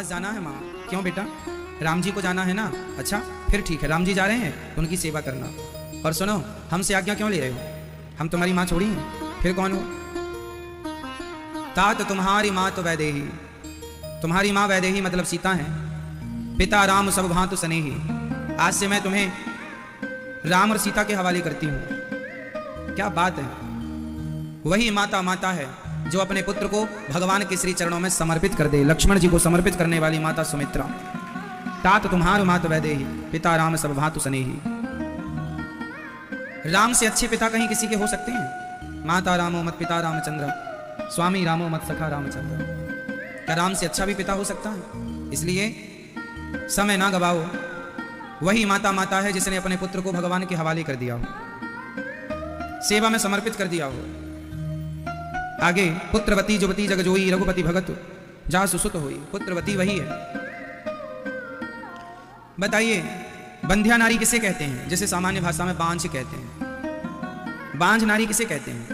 जाना है माँ। क्यों बेटा? राम जी को जाना है ना। अच्छा फिर ठीक है, राम जी जा रहे हैं तो उनकी सेवा करना। और सुनो, हमसे आज्ञा क्यों ले रहे हो? हम तुम्हारी माँ छोड़ी हैं, फिर कौन हो? तात तुम्हारी माँ तो वैदेही, तुम्हारी माँ वैदेही मतलब सीता है। पिता राम सब भांतु स्नेही। आज से मैं तुम्हें राम और सीता के हवाले करती हूँ। क्या बात है! वही माता माता है जो अपने पुत्र को भगवान के श्री चरणों में समर्पित कर दे। लक्ष्मण जी को समर्पित करने वाली माता सुमित्रा। तात तुम्हार मात वैदेही, पिता राम सब भांतु स्नेही। राम से अच्छे पिता कहीं किसी के हो सकते हैं? माता रामो मत पिता रामचंद्र, स्वामी रामो मत सखा रामचंद्र। क्या राम से अच्छा भी पिता हो सकता है? इसलिए समय ना गवाओ। वही माता माता है जिसने अपने पुत्र को भगवान के हवाले कर दिया हो, सेवा में समर्पित कर दिया हो। आगे पुत्रवती जुवती जगजोई, रघुपति भगत जा सुसुत होई। पुत्रवती वही है। बताइए, बंध्या नारी किसे कहते हैं? जिसे सामान्य भाषा में बांझ कहते हैं। बांझ नारी किसे कहते हैं?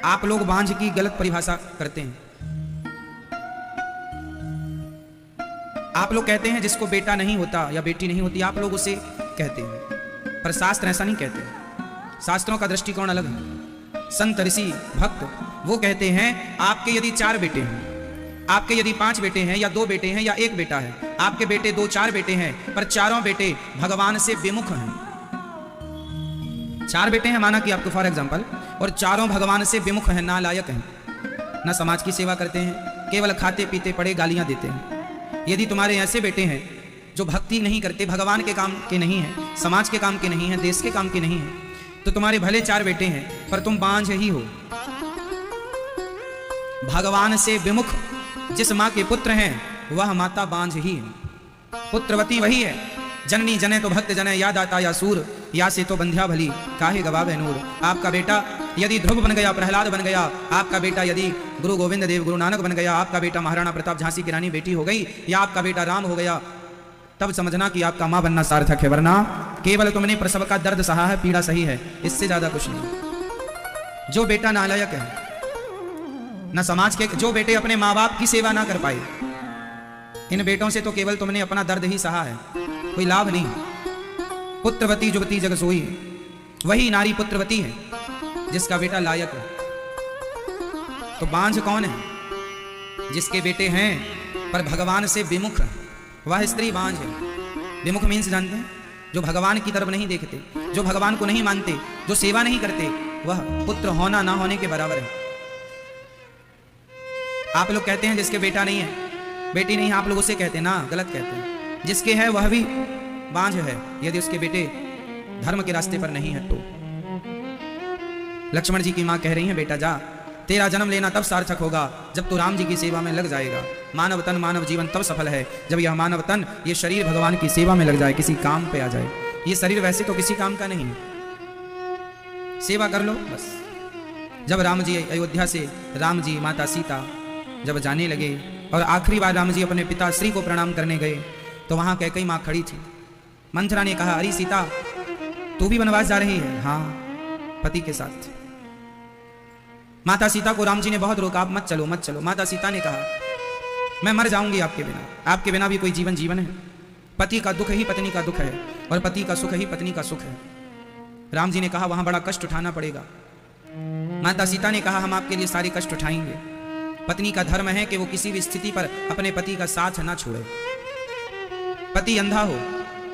आप लोग बांझ की गलत परिभाषा करते हैं। आप लोग कहते हैं जिसको बेटा नहीं होता या बेटी नहीं होती, आप लोग उसे कहते हैं, पर शास्त्र ऐसा नहीं कहते। शास्त्रों का दृष्टिकोण अलग है। संत ऋषि भक्त वो कहते हैं आपके यदि 4 बेटे हैं, आपके यदि 5 बेटे हैं या 2 बेटे हैं या 1 बेटा है, आपके बेटे 2-4 बेटे हैं, पर चारों बेटे भगवान से विमुख हैं। 4 बेटे हैं माना कि आपको फॉर एग्जांपल, और चारों भगवान से विमुख हैं, नालायक हैं, न समाज की सेवा करते हैं, केवल खाते पीते पड़े गालियां देते हैं। यदि तुम्हारे ऐसे बेटे हैं जो भक्ति नहीं करते, भगवान के काम के नहीं हैं, समाज के काम के नहीं हैं, देश के काम के नहीं हैं, तो तुम्हारे भले 4 बेटे हैं पर तुम बांझ ही हो। भगवान से विमुख जिस मां के पुत्र हैं वह माता बांझ ही है। पुत्रवती वही है। जननी जने तो भक्त जने, या दाता या सूर, या से तो बंध्या भली, काहे गवावे नूर। आपका बेटा यदि ध्रुव बन गया, प्रहलाद बन गया, आपका बेटा यदि गुरु गोविंद देव गुरु नानक बन गया, आपका बेटा महाराणा प्रताप झांसी की रानी बेटी हो गई, या आपका बेटा राम हो गया, तब समझना कि आपका मां बनना सार्थक है। वरना केवल तुमने प्रसव का दर्द सहा है, पीड़ा सही है, इससे ज्यादा कुछ नहीं। जो बेटा नालायक है, न समाज के, जो बेटे अपने माँ बाप की सेवा ना कर पाए, इन बेटों से तो केवल तुमने अपना दर्द ही सहा है, कोई लाभ नहीं। पुत्रवती जुवती जग सोई, वही नारी पुत्रवती है जिसका बेटा लायक है। तो बांझ कौन है? जिसके बेटे हैं पर भगवान से विमुख है, वह स्त्री बांझ है। विमुख मीन्स जानते हैं? जो भगवान की तरफ नहीं देखते, जो भगवान को नहीं मानते, जो सेवा नहीं करते, वह पुत्र होना ना होने के बराबर है। आप लोग कहते हैं जिसके बेटा नहीं है, बेटी नहीं है, आप लोग उसे कहते हैं ना, गलत कहते हैं। जिसके है वह भी बांझ है यदि उसके बेटे धर्म के रास्ते पर नहीं है तो। लक्ष्मण जी की मां कह रही है, बेटा जा, तेरा जन्म लेना तब सार्थक होगा जब तू राम जी की सेवा में लग जाएगा। मानव तन मानव जीवन तब सफल है जब यह मानव तन, ये शरीर भगवान की सेवा में लग जाए, किसी काम पे आ जाए। ये शरीर वैसे तो किसी काम का नहीं है, सेवा कर लो बस। जब राम जी अयोध्या से, राम जी माता सीता जब जाने लगे और आखिरी बार राम जी अपने पिता श्री को प्रणाम करने गए तो वहां कैकेयी मां खड़ी थी। मंथरा ने कहा, अरे सीता तू भी वनवास जा रही है? हाँ, पति के साथ। माता सीता को राम जी ने बहुत रोका, आप मत चलो मत चलो। माता सीता ने कहा, मैं मर जाऊंगी आपके बिना, आपके बिना भी कोई जीवन जीवन है। पति का दुख ही पत्नी का दुख है और पति का सुख ही पत्नी का सुख है। राम जी ने कहा, वहां बड़ा कष्ट उठाना पड़ेगा। माता सीता ने कहा, हम आपके लिए सारे कष्ट उठाएंगे। पत्नी का धर्म है कि वो किसी भी स्थिति पर अपने पति का साथ ना छोड़े। पति अंधा हो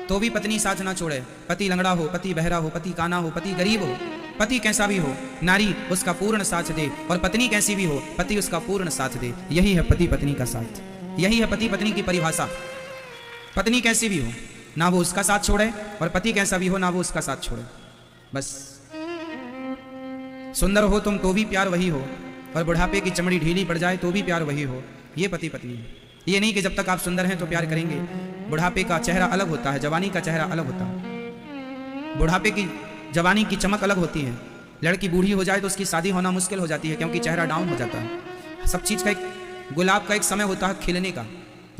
तो भी पत्नी साथ ना छोड़े, पति लंगड़ा हो, पति बहरा हो, पति काना हो, पति गरीब हो, पति कैसा भी हो, नारी उसका पूर्ण साथ दे, और पत्नी कैसी भी हो, पति उसका पूर्ण साथ दे। यही है पति पत्नी का साथ, यही है पति पत्नी की परिभाषा। पत्नी कैसी भी हो, ना वो उसका साथ छोड़े, और पति कैसा भी हो, ना वो उसका साथ छोड़े। बस सुंदर हो तुम तो भी प्यार वही हो, और बुढ़ापे की चमड़ी ढीली पड़ जाए तो भी प्यार वही हो। ये पति पत्नी है। ये नहीं कि जब तक आप सुंदर हैं तो प्यार करेंगे। बुढ़ापे का चेहरा अलग होता है, जवानी का चेहरा अलग होता है। बुढ़ापे की, जवानी की चमक अलग होती है। लड़की बूढ़ी हो जाए तो उसकी शादी होना मुश्किल हो जाती है, क्योंकि चेहरा डाउन हो जाता है। सब चीज़ का एक, गुलाब का एक समय होता है खिलने का।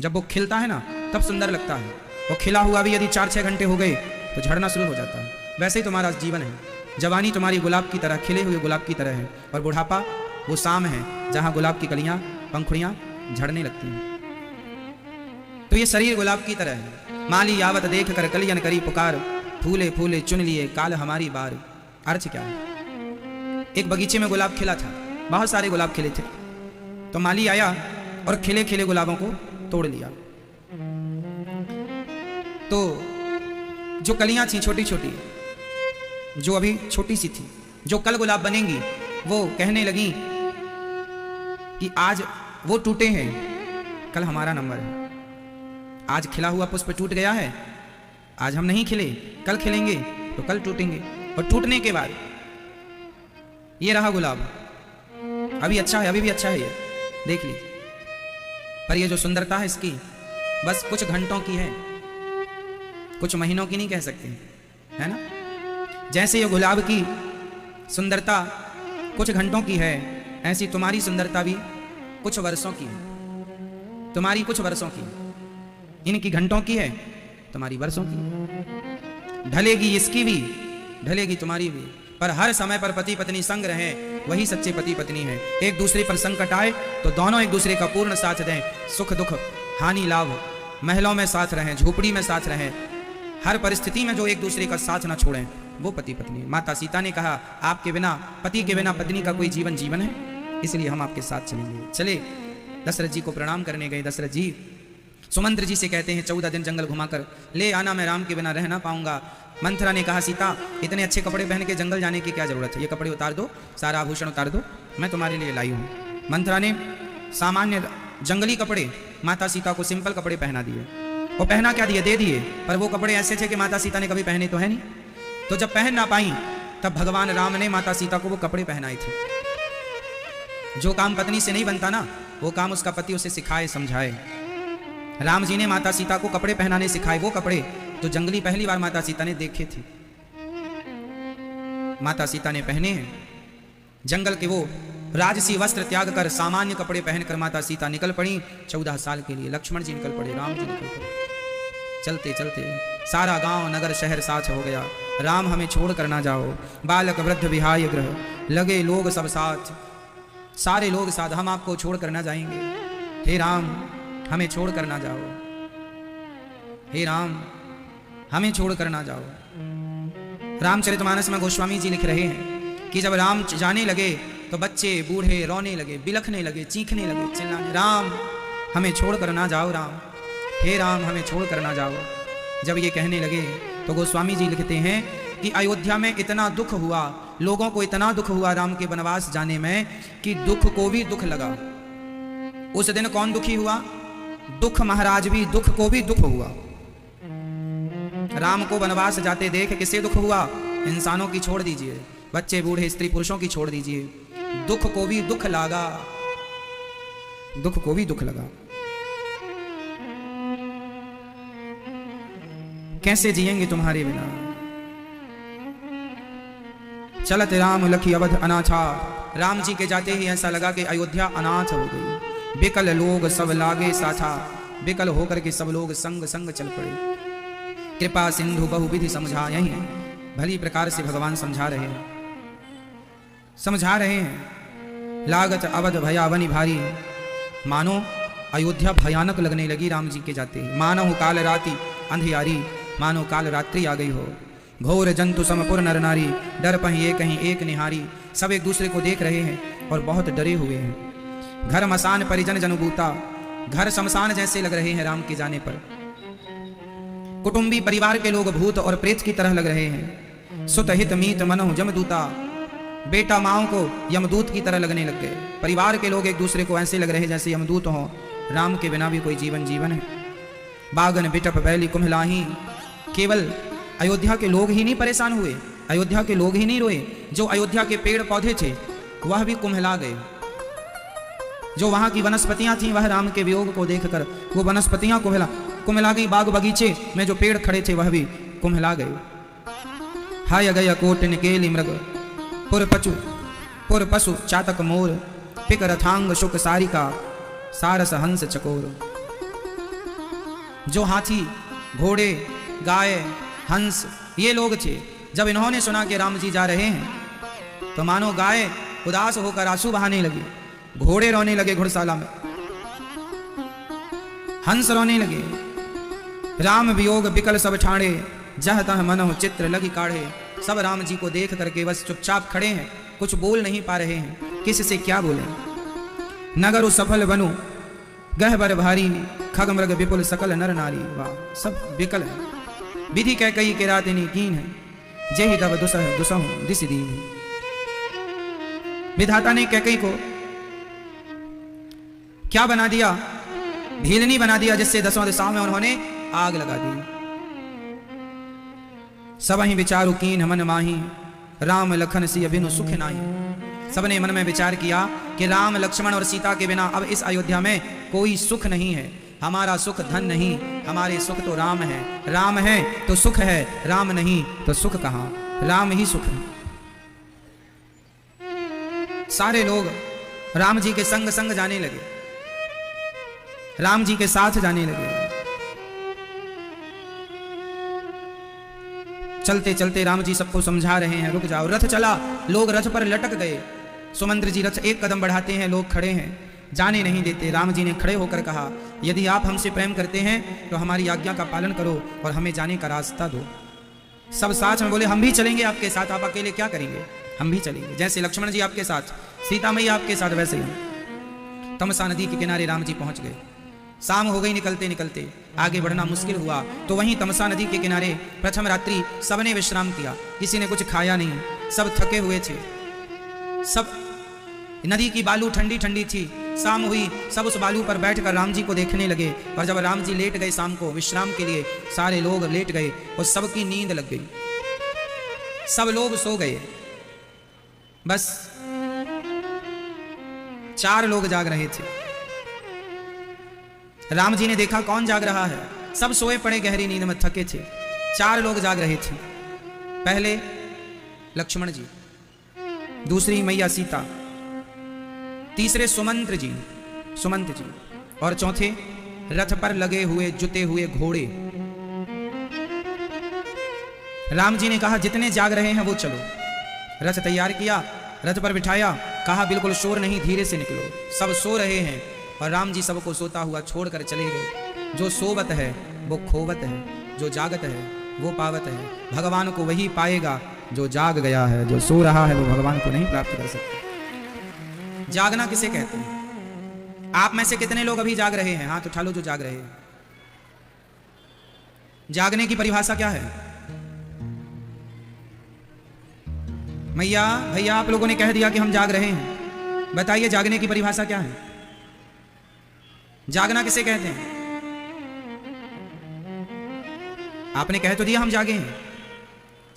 जब वो खिलता है ना तब सुंदर लगता है। वो खिला हुआ भी यदि 4-6 घंटे हो गए तो झड़ना शुरू हो जाता है। वैसे ही तुम्हारा जीवन है। जवानी तुम्हारी गुलाब की तरह, खिले हुए गुलाब की तरह है, और बुढ़ापा वो शाम है जहाँ गुलाब की कलियाँ, पंखुड़ियाँ झड़ने लगती हैं। ये शरीर गुलाब की तरह है। माली यावत देख कर कलियन करी पुकार, फूले फूले चुन लिए काल हमारी बार। अर्थ क्या है? एक बगीचे में गुलाब खिला था, बहुत सारे गुलाब खिले थे, तो माली आया और खिले खिले गुलाबों को तोड़ लिया। तो जो कलियां थी छोटी छोटी, जो अभी छोटी सी थी, जो कल गुलाब बनेंगी, वो कहने लगी कि आज वो टूटे हैं, कल हमारा नंबर है। आज खिला हुआ पुष्प टूट गया है, आज हम नहीं खिले, कल खिलेंगे तो कल टूटेंगे, और टूटने के बाद ये रहा गुलाब, अभी अच्छा है, अभी भी अच्छा है, ये देख लीजिए। पर ये जो सुंदरता है इसकी बस कुछ घंटों की है, कुछ महीनों की नहीं कह सकते, है ना। जैसे ये गुलाब की सुंदरता कुछ घंटों की है, ऐसी तुम्हारी सुंदरता भी कुछ वर्षों की है, तुम्हारी कुछ वर्षों की, इनकी घंटों की है, तुम्हारी वर्षों की। ढलेगी इसकी भी, ढलेगी तुम्हारी भी, पर हर समय पर पति पत्नी संग रहे, वही सच्चे पति पत्नी है। एक दूसरे पर संकट आए तो दोनों एक दूसरे का पूर्ण साथ दें, सुख दुख हानि लाभ, महलों में साथ रहें, झोपड़ी में साथ रहें, हर परिस्थिति में जो एक दूसरे का साथ ना छोड़ें, वो पति पत्नी। माता सीता ने कहा आपके बिना, पति के बिना पत्नी का कोई जीवन जीवन है, इसलिए हम आपके साथ चलेंगे। चले दशरथ जी को प्रणाम करने गए। दशरथ जी सुमंत्र जी से कहते हैं 14 दिन जंगल घुमाकर ले आना, मैं राम के बिना रह ना पाऊंगा। मंथरा ने कहा सीता इतने अच्छे कपड़े पहन के जंगल जाने की क्या जरूरत है, ये कपड़े उतार दो, सारा आभूषण उतार दो, मैं तुम्हारे लिए लाई हूँ। मंथरा ने सामान्य जंगली कपड़े माता सीता को सिंपल कपड़े पहना दिए, और पहना क्या दिए, दे दिए, पर वो कपड़े ऐसे थे कि माता सीता ने कभी पहने तो है नहीं। तो जब पहन ना पाई तब भगवान राम ने माता सीता को वो कपड़े पहनाए थे। जो काम पत्नी से नहीं बनता ना, वो काम उसका पति उसे सिखाए समझाए। राम जी ने माता सीता को कपड़े पहनाने सिखाए, वो कपड़े जो जंगली पहली बार माता सीता ने देखे थे, माता सीता ने पहने हैं। जंगल के वो राजसी वस्त्र त्याग कर सामान्य कपड़े पहनकर माता सीता निकल पड़ी 14 साल के लिए। लक्ष्मण जी निकल पड़े, राम जी निकल पड़े। चलते चलते सारा गांव नगर शहर साथ हो गया। राम हमें छोड़ कर ना जाओ, बालक वृद्ध विहाय ग्रह, लगे लोग सब साथ, सारे लोग साथ, हम आपको छोड़ कर ना जाएंगे। हे राम हमें छोड़ कर ना जाओ, हे राम हमें छोड़ कर ना जाओ। रामचरितमानस में गोस्वामी जी लिख रहे हैं कि जब राम जाने लगे तो बच्चे बूढ़े रोने लगे, बिलखने लगे, चीखने लगे, चिल्लाने, राम हमें छोड़ कर ना जाओ, राम हे राम हमें छोड़ कर ना जाओ। जब ये कहने लगे तो गोस्वामी जी लिखते हैं कि अयोध्या में इतना दुख हुआ, लोगों को इतना दुख हुआ राम के वनवास जाने में कि दुख को भी दुख लगा। उस दिन कौन दुखी हुआ? दुख महाराज भी, दुख को भी दुख हुआ। राम को वनवास जाते देख किसे दुख हुआ? इंसानों की छोड़ दीजिए, बच्चे बूढ़े स्त्री पुरुषों की छोड़ दीजिए, दुख को भी दुख लगा, दुख को भी दुख लगा। कैसे जिएंगे तुम्हारे बिना? चलत राम लखी अवध अनाथा, राम जी के जाते ही ऐसा लगा कि अयोध्या अनाथ हो गई। बिकल लोग सब लागे साथा, बिकल होकर के सब लोग संग संग चल पड़े। कृपा सिंधु बहुविधि समझा, यही भली प्रकार से भगवान समझा रहे हैं, समझा रहे हैं। लागत अवध भयावनी भारी, मानो अयोध्या भयानक लगने लगी राम जी के जाते ही। मानो काल राति अंधियारी, मानो काल रात्रि आ गई हो। घोर जंतु समपुर नर नारी, डर पहिए कहीं एक निहारी। सब एक दूसरे को देख रहे हैं और बहुत डरे हुए हैं। घर मसान परिजन जनबूता, घर शमशान जैसे लग रहे हैं राम के जाने पर। कुटुंबी परिवार के लोग भूत और प्रेत की तरह लग रहे हैं। सुत हित मीत मनो जमदूता, बेटा माओ को यमदूत की तरह लगने लग गए। परिवार के लोग एक दूसरे को ऐसे लग रहे हैं जैसे यमदूत हों। राम के बिना भी कोई जीवन जीवन है। बागन बिटप बैली कुम्हलाही, केवल अयोध्या के लोग ही नहीं परेशान हुए, अयोध्या के लोग ही नहीं रोए, जो अयोध्या के पेड़ पौधे थे वह भी कुम्हला गए। जो वहां की वनस्पतियां थीं वह राम के वियोग को देखकर वो वनस्पतियां कुम्हला गई। बाग बगीचे में जो पेड़ खड़े थे वह भी कुम्हला गए। हाय गया कोट निकेली मृग, पुर पशु चातक मोर, पिक रथांग शुक सारिका, सारस हंस चकोर। जो हाथी घोड़े गाय हंस ये लोग थे, जब इन्होंने सुना कि राम जी जा रहे हैं तो मानो गाय उदास होकर आंसू बहाने लगी, घोड़े रोने लगे घुड़शाला में, हंस रोने लगे, राम वियोग बिकल सब ठाणे, जह तह मनहु चित्र लगी काढ़े। सब राम जी को देख करके बस चुपचाप खड़े हैं, कुछ बोल नहीं पा रहे हैं, किस से क्या बोले। नगरु सफल बनु गहबर भारी, खग मृग विपुल सकल नर नारी। वाह, सब विकल है। विधि कह कही के रातिनी कीन है, जेहि तब दुसह दुसहु दिस दीन। विधाता ने कैकई को क्या बना दिया, भीलनी बना दिया, जिससे दसों दिशाओं में उन्होंने आग लगा दी। सब ही विचारु कीन मन माही, राम लखन सी अभिनु सुख नाही। सबने मन में विचार किया कि राम लक्ष्मण और सीता के बिना अब इस अयोध्या में कोई सुख नहीं है। हमारा सुख धन नहीं, हमारे सुख तो राम है। राम है तो सुख है, राम नहीं तो सुख कहां, राम ही सुख है। सारे लोग राम जी के संग संग जाने लगे, राम जी के साथ जाने लगे। चलते चलते राम जी सबको समझा रहे हैं, रुक जाओ। रथ चला, लोग रथ पर लटक गए। सुमंत्र जी रथ एक कदम बढ़ाते हैं, लोग खड़े हैं, जाने नहीं देते। राम जी ने खड़े होकर कहा, यदि आप हमसे प्रेम करते हैं तो हमारी आज्ञा का पालन करो और हमें जाने का रास्ता दो। सब साथ में बोले, हम भी चलेंगे आपके साथ, आप अकेले क्या करेंगे, हम भी चलेंगे। जैसे लक्ष्मण जी आपके साथ, सीता मैया आपके साथ, वैसे ही। तमसा नदी के किनारे राम जी पहुंच गए। शाम हो गई, निकलते निकलते आगे बढ़ना मुश्किल हुआ। तो वहीं तमसा नदी के किनारे प्रथम रात्रि सबने विश्राम किया, किसी ने कुछ खाया नहीं, सब थके हुए थे। सब नदी की बालू ठंडी ठंडी थी। शाम हुई, सब उस बालू पर बैठकर राम जी को देखने लगे। और जब राम जी लेट गए शाम को विश्राम के लिए, सारे लोग लेट गए और सबकी नींद लग गई, सब लोग सो गए। बस 4 लोग जाग रहे थे। राम जी ने देखा कौन जाग रहा है, सब सोए पड़े गहरी नींद में, थके थे। 4 लोग जाग रहे थे। पहले लक्ष्मण जी, दूसरी मैया सीता, तीसरे सुमंत्र जी, और चौथे रथ पर लगे हुए जुते हुए घोड़े। राम जी ने कहा, जितने जाग रहे हैं वो चलो। रथ तैयार किया, रथ पर बिठाया, कहा बिल्कुल शोर नहीं, धीरे से निकलो। सब सो रहे हैं और राम जी सबको सोता हुआ छोड़कर चले गए। जो सोवत है वो खोवत है, जो जागत है वो पावत है। भगवान को वही पाएगा जो जाग गया है, जो सो रहा है वो भगवान को नहीं प्राप्त कर सकता। जागना किसे कहते हैं? आप में से कितने लोग अभी जाग रहे हैं? हाथ उठा लो जो जाग रहे हैं। जागने की परिभाषा क्या है? मैया भैया आप लोगों ने कह दिया कि हम जाग रहे हैं, बताइए जागने की परिभाषा क्या है? जागना किसे कहते हैं? आपने कह तो दिया हम जागे हैं।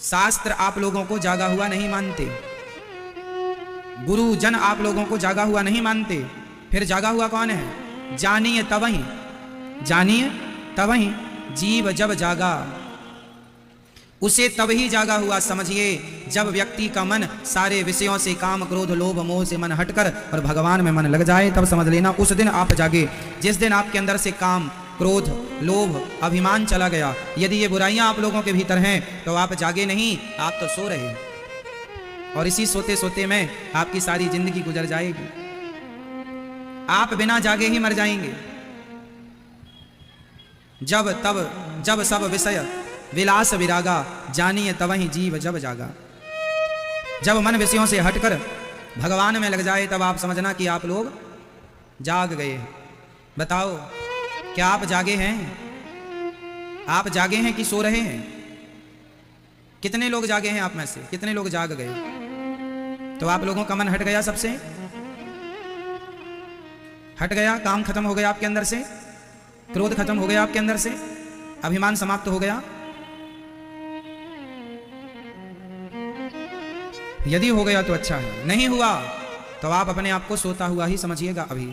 शास्त्र आप लोगों को जागा हुआ नहीं मानते, गुरुजन आप लोगों को जागा हुआ नहीं मानते। फिर जागा हुआ कौन है? जानिए तवहीं, जानिए तवहीं जीव जब जागा, उसे तब ही जागा हुआ समझिए जब व्यक्ति का मन सारे विषयों से, काम क्रोध लोभ मोह से मन हटकर और भगवान में मन लग जाए, तब समझ लेना उस दिन आप जागे। जिस दिन आपके अंदर से काम क्रोध लोभ अभिमान चला गया, यदि ये बुराइयां आप लोगों के भीतर हैं, तो आप जागे नहीं, आप तो सो रहे हैं। और इसी सोते सोते में आपकी सारी जिंदगी गुजर जाएगी। आप बिना जागे ही मर जाएंगे। जब तब जब सब विषय विलास विरागा, जानिए तवहीं जीव जब जागा। जब मन विषयों से हटकर भगवान में लग जाए, तब आप समझना कि आप लोग जाग गए। बताओ क्या आप जागे हैं? आप जागे हैं कि सो रहे हैं? कितने लोग जागे हैं आप में से? कितने लोग जाग गए? तो आप लोगों का मन हट गया, सबसे हट गया, काम खत्म हो गया आपके अंदर से, क्रोध खत्म हो गया आपके अंदर से, अभिमान समाप्त हो गया। यदि हो गया तो अच्छा है, नहीं हुआ तो आप अपने आप को सोता हुआ ही समझिएगा। अभी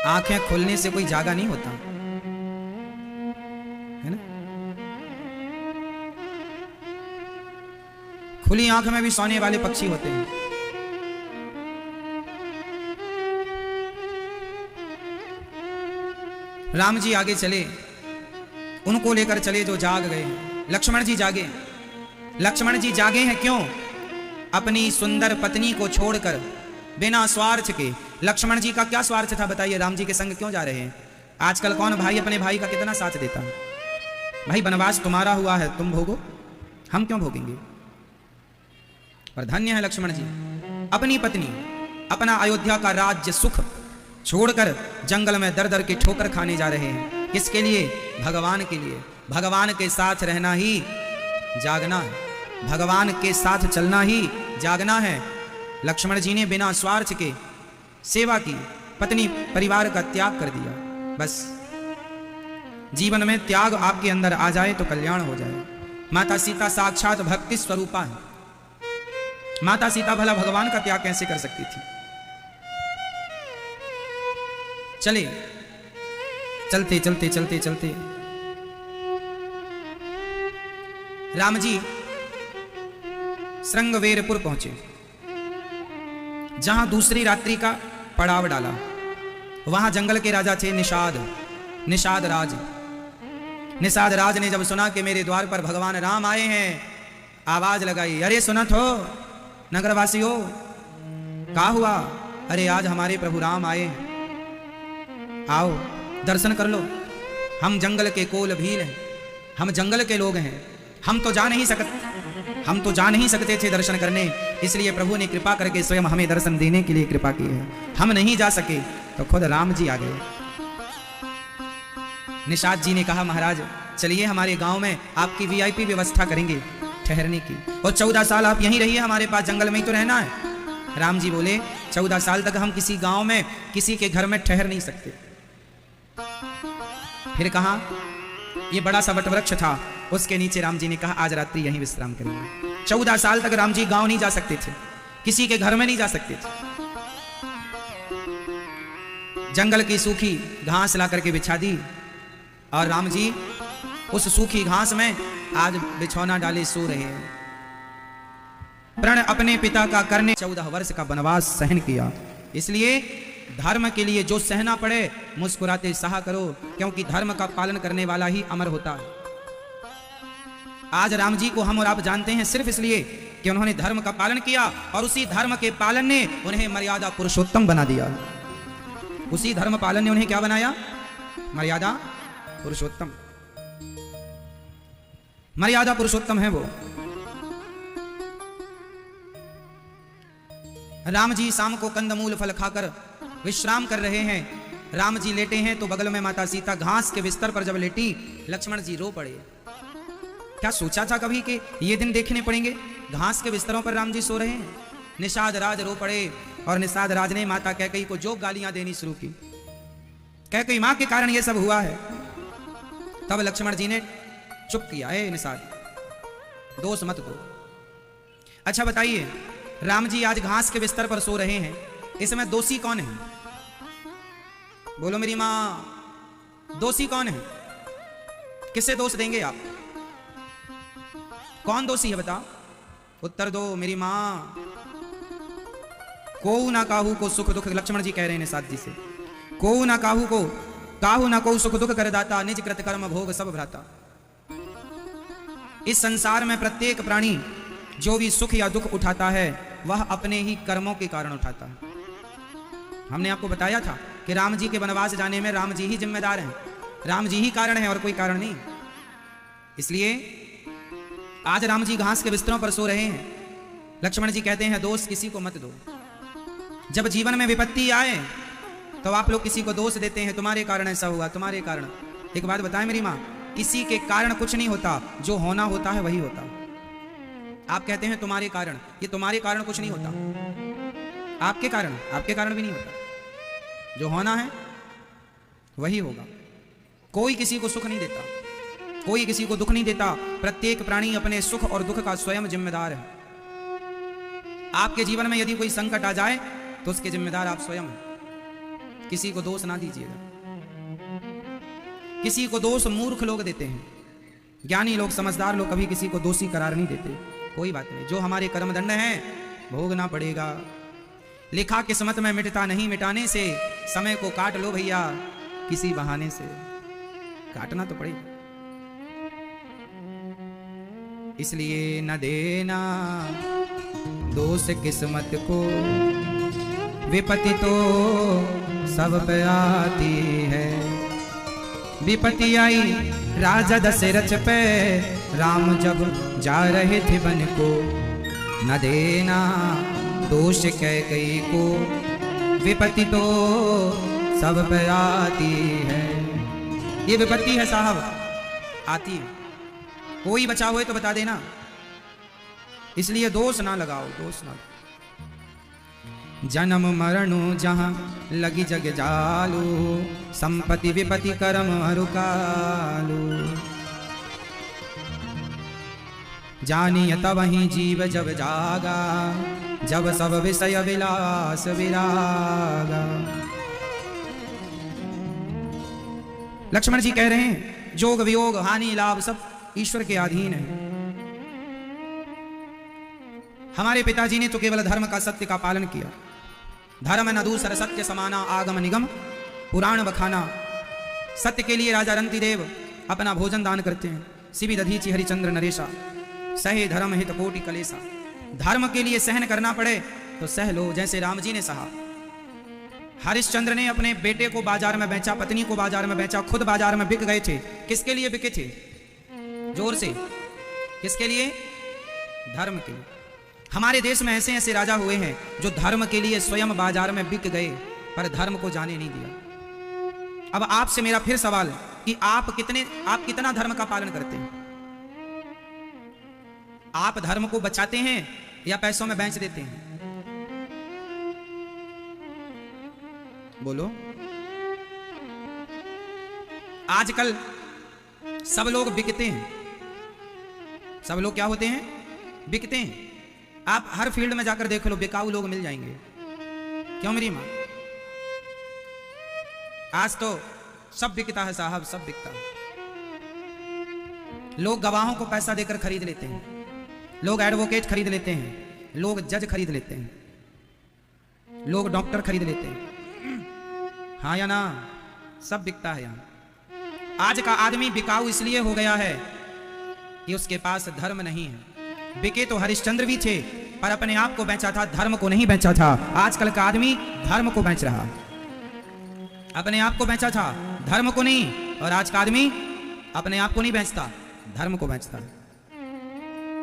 आंखें खोलने से कोई जागा नहीं होता है ना। खुली आंख में भी सोने वाले पक्षी होते हैं। राम जी आगे चले, उनको लेकर चले जो जाग गए। लक्ष्मण जी जागे। लक्ष्मण जी जागे हैं क्यों? अपनी सुंदर पत्नी को छोड़कर बिना स्वार्थ के। लक्ष्मण जी का क्या स्वार्थ था बताइए? राम जी के संग क्यों जा रहे हैं? आजकल कौन भाई अपने भाई का कितना साथ देता है? भाई वनवास तुम्हारा हुआ है, तुम भोगो, हम क्यों भोगेंगे? पर धन्य है लक्ष्मण जी, अपनी पत्नी, अपना अयोध्या का राज्य सुख छोड़कर जंगल में दर दर के ठोकर खाने जा रहे हैं। किसके लिए? भगवान के लिए। भगवान के साथ रहना ही जागना है, भगवान के साथ चलना ही जागना है। लक्ष्मण जी ने बिना स्वार्थ के सेवा की, पत्नी परिवार का त्याग कर दिया। बस जीवन में त्याग आपके अंदर आ जाए तो कल्याण हो जाए। माता सीता साक्षात भक्ति स्वरूपा है। माता सीता भला भगवान का त्याग कैसे कर सकती थी? चले चलते चलते चलते चलते राम जी श्रृंगवेरपुर पहुंचे, जहां दूसरी रात्रि का पड़ाव डाला। वहां जंगल के राजा थे निषाद राज। निषाद राज ने जब सुना कि मेरे द्वार पर भगवान राम आए हैं, आवाज लगाई, अरे सुनत हो नगरवासियों, क्या हुआ? अरे आज हमारे प्रभु राम आए हैं, आओ दर्शन कर लो। हम जंगल के कोल भील हैं, हम जंगल के लोग हैं, हम तो जा नहीं सकते थे दर्शन करने, इसलिए प्रभु ने कृपा करके स्वयं हमें दर्शन देने के लिए कृपा की है। हम नहीं जा सके तो खुद राम जी आ गए। निषाद जी ने कहा, महाराज चलिए हमारे गांव में आपकी वीआईपी व्यवस्था करेंगे ठहरने की, और 14 साल आप यहीं रहिए, हमारे पास जंगल में ही तो रहना है। राम जी बोले, 14 साल तक हम किसी गांव में किसी के घर में ठहर नहीं सकते। फिर कहा, ये बड़ा सा वटवृक्ष था, उसके नीचे राम जी ने कहा आज रात्रि यहीं विश्राम करेंगे। 14 साल तक राम जी गांव नहीं जा सकते थे, किसी के घर में नहीं जा सकते थे। जंगल की सूखी घास ला करके बिछा दी, और राम जी उस सूखी घास में आज बिछौना डाले सो रहे हैं। प्रण अपने पिता का करने 14 वर्ष का वनवास सहन किया, इसलिए धर्म के लिए जो सहना पड़े मुस्कुराते सहा करो, क्योंकि धर्म का पालन करने वाला ही अमर होता है। आज राम जी को हम और आप जानते हैं सिर्फ इसलिए कि उन्होंने धर्म का पालन किया, और उसी धर्म के पालन ने उन्हें मर्यादा पुरुषोत्तम बना दिया। उसी धर्म पालन ने उन्हें क्या बनाया? मर्यादा पुरुषोत्तम। मर्यादा पुरुषोत्तम है वो। राम जी शाम को कंदमूल फल खाकर विश्राम कर रहे हैं। राम जी लेटे हैं तो बगल में माता सीता घास के बिस्तर पर जब लेटी, लक्ष्मण जी रो पड़े। क्या सोचा था कभी कि ये दिन देखने पड़ेंगे? घास के बिस्तरों पर राम जी सो रहे हैं। निषाद राज रो पड़े, और निषाद राज ने माता कैकेयी को जो गालियां देनी शुरू की। कैकेयी मां के कारण ये सब हुआ है। तब लक्ष्मण जी ने चुप किया, ए निषाद, दोष मत दो। अच्छा बताइए, राम जी आज घास के बिस्तर पर सो रहे हैं, इसमें दोषी कौन है? बोलो मेरी मां, दोषी कौन है? किसे दोष देंगे आप? कौन दोषी है बताओ? उत्तर दो मेरी मां। को ना काहू को सुख दुख, लक्ष्मण जी कह रहे हैं निषाद जी से, को ना काहू ना को सुख दुख करदाता, निज कृत कर्म भोग सब भ्राता। इस संसार में प्रत्येक प्राणी जो भी सुख या दुख उठाता है वह अपने ही कर्मों के कारण उठाता है। हमने आपको बताया था कि राम जी के वनवास जाने में राम जी ही जिम्मेदार हैं, राम जी ही कारण है और कोई कारण नहीं। इसलिए आज राम जी घास के बिस्तरों पर सो रहे हैं। लक्ष्मण जी कहते हैं दोष किसी को मत दो। जब जीवन में विपत्ति आए तो आप लोग किसी को दोष देते हैं, तुम्हारे कारण ऐसा हुआ, तुम्हारे कारण। एक बात बताएं मेरी माँ, किसी के कारण कुछ नहीं होता, जो होना होता है वही होता। आप कहते हैं तुम्हारे कारण, ये तुम्हारे कारण कुछ नहीं होता, आपके कारण भी नहीं होता। जो होना है वही होगा। कोई किसी को सुख नहीं देता, कोई किसी को दुख नहीं देता। प्रत्येक प्राणी अपने सुख और दुख का स्वयं जिम्मेदार है। आपके जीवन में यदि कोई संकट आ जाए तो उसके जिम्मेदार आप स्वयं हैं। किसी को दोष ना दीजिएगा। किसी को दोष मूर्ख लोग देते हैं, ज्ञानी लोग, समझदार लोग कभी किसी को दोषी करार नहीं देते। कोई बात नहीं, जो हमारे कर्मदंड हैं भोगना पड़ेगा। लिखा किस्मत में मिटता नहीं, मिटाने से समय को काट लो भैया, किसी बहाने से काटना तो पड़ेगा। इसलिए न देना दोष किस्मत को, विपत्ति तो सब पे आती है। विपत्ति आई राजा दशरथ पे, राम जब जा रहे थे वन को, न देना दोष कैकेयी को, विपत्ति तो सब पे आती है। ये विपत्ति है साहब, आती है। कोई बचा हुए तो बता देना, इसलिए दोष ना लगाओ, दोष ना लगाओ। जन्म मरणु जहाँ लगी जग जालू, संपत्ति विपत्ति कर्म रुकालू। जानिय तब ही जीव जब जागा, जब सब विषय विलास विरागा। लक्ष्मण जी कह रहे हैं जोग वियोग हानि लाभ सब ईश्वर के अधीन है। हमारे पिताजी ने तो केवल धर्म का सत्य का पालन किया। धर्म न दूसर सत्य समाना, आगम निगम पुराण बखाना। सत्य के लिए राजा रंतिदेव अपना भोजन दान करते हैं। शिवि दधीचि हरिचंद्र नरेशा, सहे धर्म हित कोटि कलेसा। धर्म के लिए सहन करना पड़े तो सह लो, जैसे राम जी ने सहा। हरिश्चंद्र ने अपने बेटे को बाजार में बेचा, पत्नी को बाजार में बेचा, खुद बाजार में बिक गए थे। किसके लिए बिके थे? जोर से, किसके लिए? धर्म के लिए। हमारे देश में ऐसे ऐसे राजा हुए हैं जो धर्म के लिए स्वयं बाजार में बिक गए, पर धर्म को जाने नहीं दिया। अब आपसे मेरा फिर सवाल कि आप कितना धर्म का पालन करते हैं? आप धर्म को बचाते हैं या पैसों में बेच देते हैं? बोलो। आजकल सब लोग बिकते हैं। सब लोग क्या होते हैं? बिकते हैं। आप हर फील्ड में जाकर देख लो, बिकाऊ लोग मिल जाएंगे। क्यों मेरी मां? आज तो सब बिकता है साहब, सब बिकता है। लोग गवाहों को पैसा देकर खरीद लेते हैं, लोग एडवोकेट खरीद लेते हैं, लोग जज खरीद लेते हैं, लोग डॉक्टर खरीद लेते हैं। हाँ या ना? सब बिकता है यहां। आज का आदमी बिकाऊ इसलिए हो गया है कि उसके पास धर्म नहीं है। बिके तो हरिश्चंद्र भी थे, पर अपने आप को बेचा था, धर्म को नहीं बेचा था। आजकल का आदमी धर्म को बेच रहा, अपने आप को बेचा था, धर्म को नहीं। और आज का आदमी अपने आप को नहीं बेचता, धर्म को बेचता।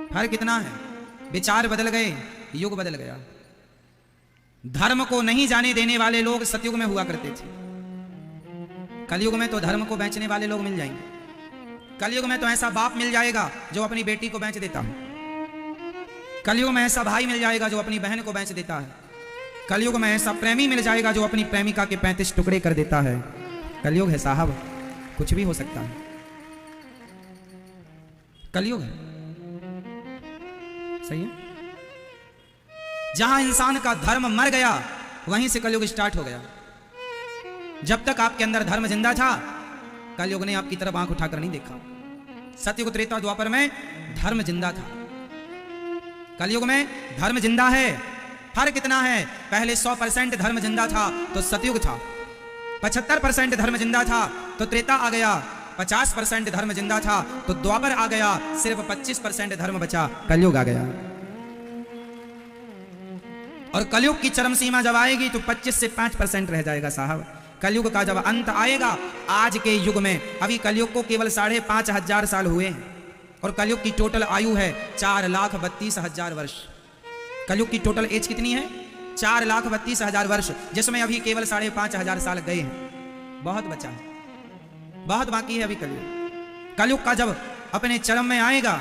फर्क कितना है? विचार बदल गए, युग बदल गया। धर्म को नहीं जाने देने वाले लोग सतयुग में हुआ करते थे। कलयुग में तो धर्म को बेचने वाले लोग मिल जाएंगे। कलयुग में तो ऐसा बाप मिल जाएगा जो अपनी बेटी को बेच देता है। कलयुग में ऐसा भाई मिल जाएगा जो अपनी बहन को बेच देता है। कलयुग में ऐसा प्रेमी मिल जाएगा जो अपनी प्रेमिका के 35 टुकड़े कर देता है। कलयुग है साहब, कुछ भी हो सकता है। कलयुग है, सही है। जहां इंसान का धर्म मर गया वहीं से कलयुग स्टार्ट हो गया। जब तक आपके अंदर धर्म जिंदा था, कलयुग ने आपकी तरफ आंख उठाकर नहीं देखा। सतयुग त्रेता द्वापर में धर्म जिंदा था, कलयुग में धर्म जिंदा है। फर्क कितना है? पहले 100% धर्म जिंदा था तो सतयुग था, 75% धर्म जिंदा था तो त्रेता आ गया, 50% धर्म जिंदा था तो द्वापर आ गया, सिर्फ 25% धर्म बचा, कलयुग आ गया। और कलयुग की चरम सीमा जब आएगी तो 25 से 5% रह जाएगा साहब। कलयुग का जब अंत आएगा, आज के युग में, अभी कलयुग को केवल 5,500 साल हुए हैं और कलयुग की टोटल आयु है 4,32,000 वर्ष। कलयुग की टोटल एज कितनी है? 4,32,000 वर्ष, जिसमें अभी केवल 5,500 साल गए हैं। बहुत बचा है, बहुत बाकी है अभी कलयुग। कलयुग का जब अपने चरम में आएगा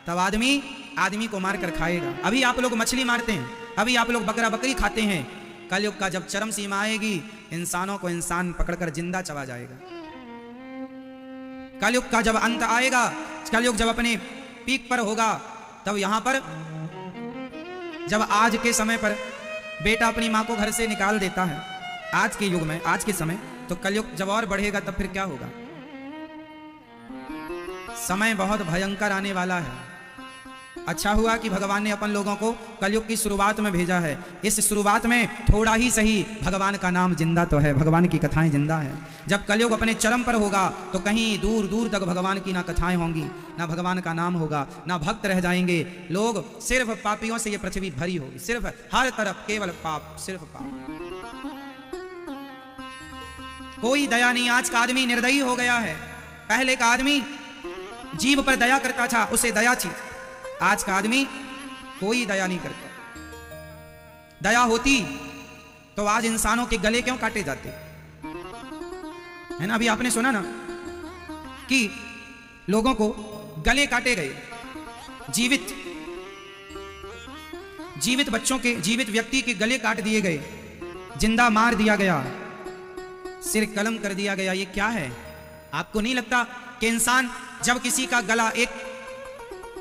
तब आदमी को मार कर खाएगा। अभी आप लोग मछली मारते हैं, अभी आप लोग बकरा बकरी खाते हैं। कलयुग का जब चरम सीमा आएगी, इंसानों को इंसान पकड़कर जिंदा चबा जाएगा। कलयुग का जब अंत आएगा, कलयुग जब अपने पीक पर होगा, तब यहां पर जब आज के समय पर बेटा अपनी मां को घर से निकाल देता है, आज के युग में, आज के समय, तो कलयुग जब और बढ़ेगा तब फिर क्या होगा? समय बहुत भयंकर आने वाला है। अच्छा हुआ कि भगवान ने अपन लोगों को कलयुग की शुरुआत में भेजा है। इस शुरुआत में थोड़ा ही सही भगवान का नाम जिंदा तो है, भगवान की कथाएं जिंदा है। जब कलयुग अपने चरम पर होगा तो कहीं दूर दूर तक भगवान की ना कथाएं होंगी, ना भगवान का नाम होगा, ना भक्त रह जाएंगे। लोग सिर्फ पापियों से ये पृथ्वी भरी होगी, सिर्फ हर तरफ केवल पाप, सिर्फ पाप। कोई दया नहीं। आज का आदमी निर्दयी हो गया है। पहले का आदमी जीव पर दया करता था, उसे दया थी। आज का आदमी कोई दया नहीं करता। दया होती तो आज इंसानों के गले क्यों काटे जाते, है ना? अभी आपने सुना ना कि लोगों को गले काटे गए। जीवित बच्चों के, जीवित व्यक्ति के गले काट दिए गए, जिंदा मार दिया गया, सिर कलम कर दिया गया। ये क्या है? आपको नहीं लगता कि इंसान जब किसी का गला, एक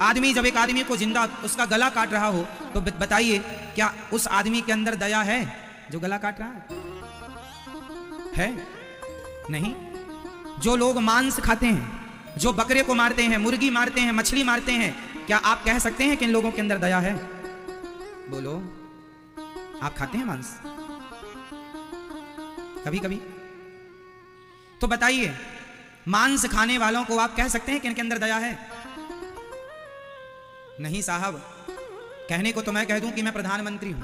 आदमी जब एक आदमी को जिंदा उसका गला काट रहा हो, तो बताइए क्या उस आदमी के अंदर दया है जो गला काट रहा है? नहीं। जो लोग मांस खाते हैं, जो बकरे को मारते हैं, मुर्गी मारते हैं, मछली मारते हैं, क्या आप कह सकते हैं कि इन लोगों के अंदर दया है? बोलो, आप खाते हैं मांस कभी कभी? तो बताइए, मांस खाने वालों को आप कह सकते हैं कि इनके अंदर दया है? नहीं साहब। कहने को तो मैं कह दूं कि मैं प्रधानमंत्री हूं,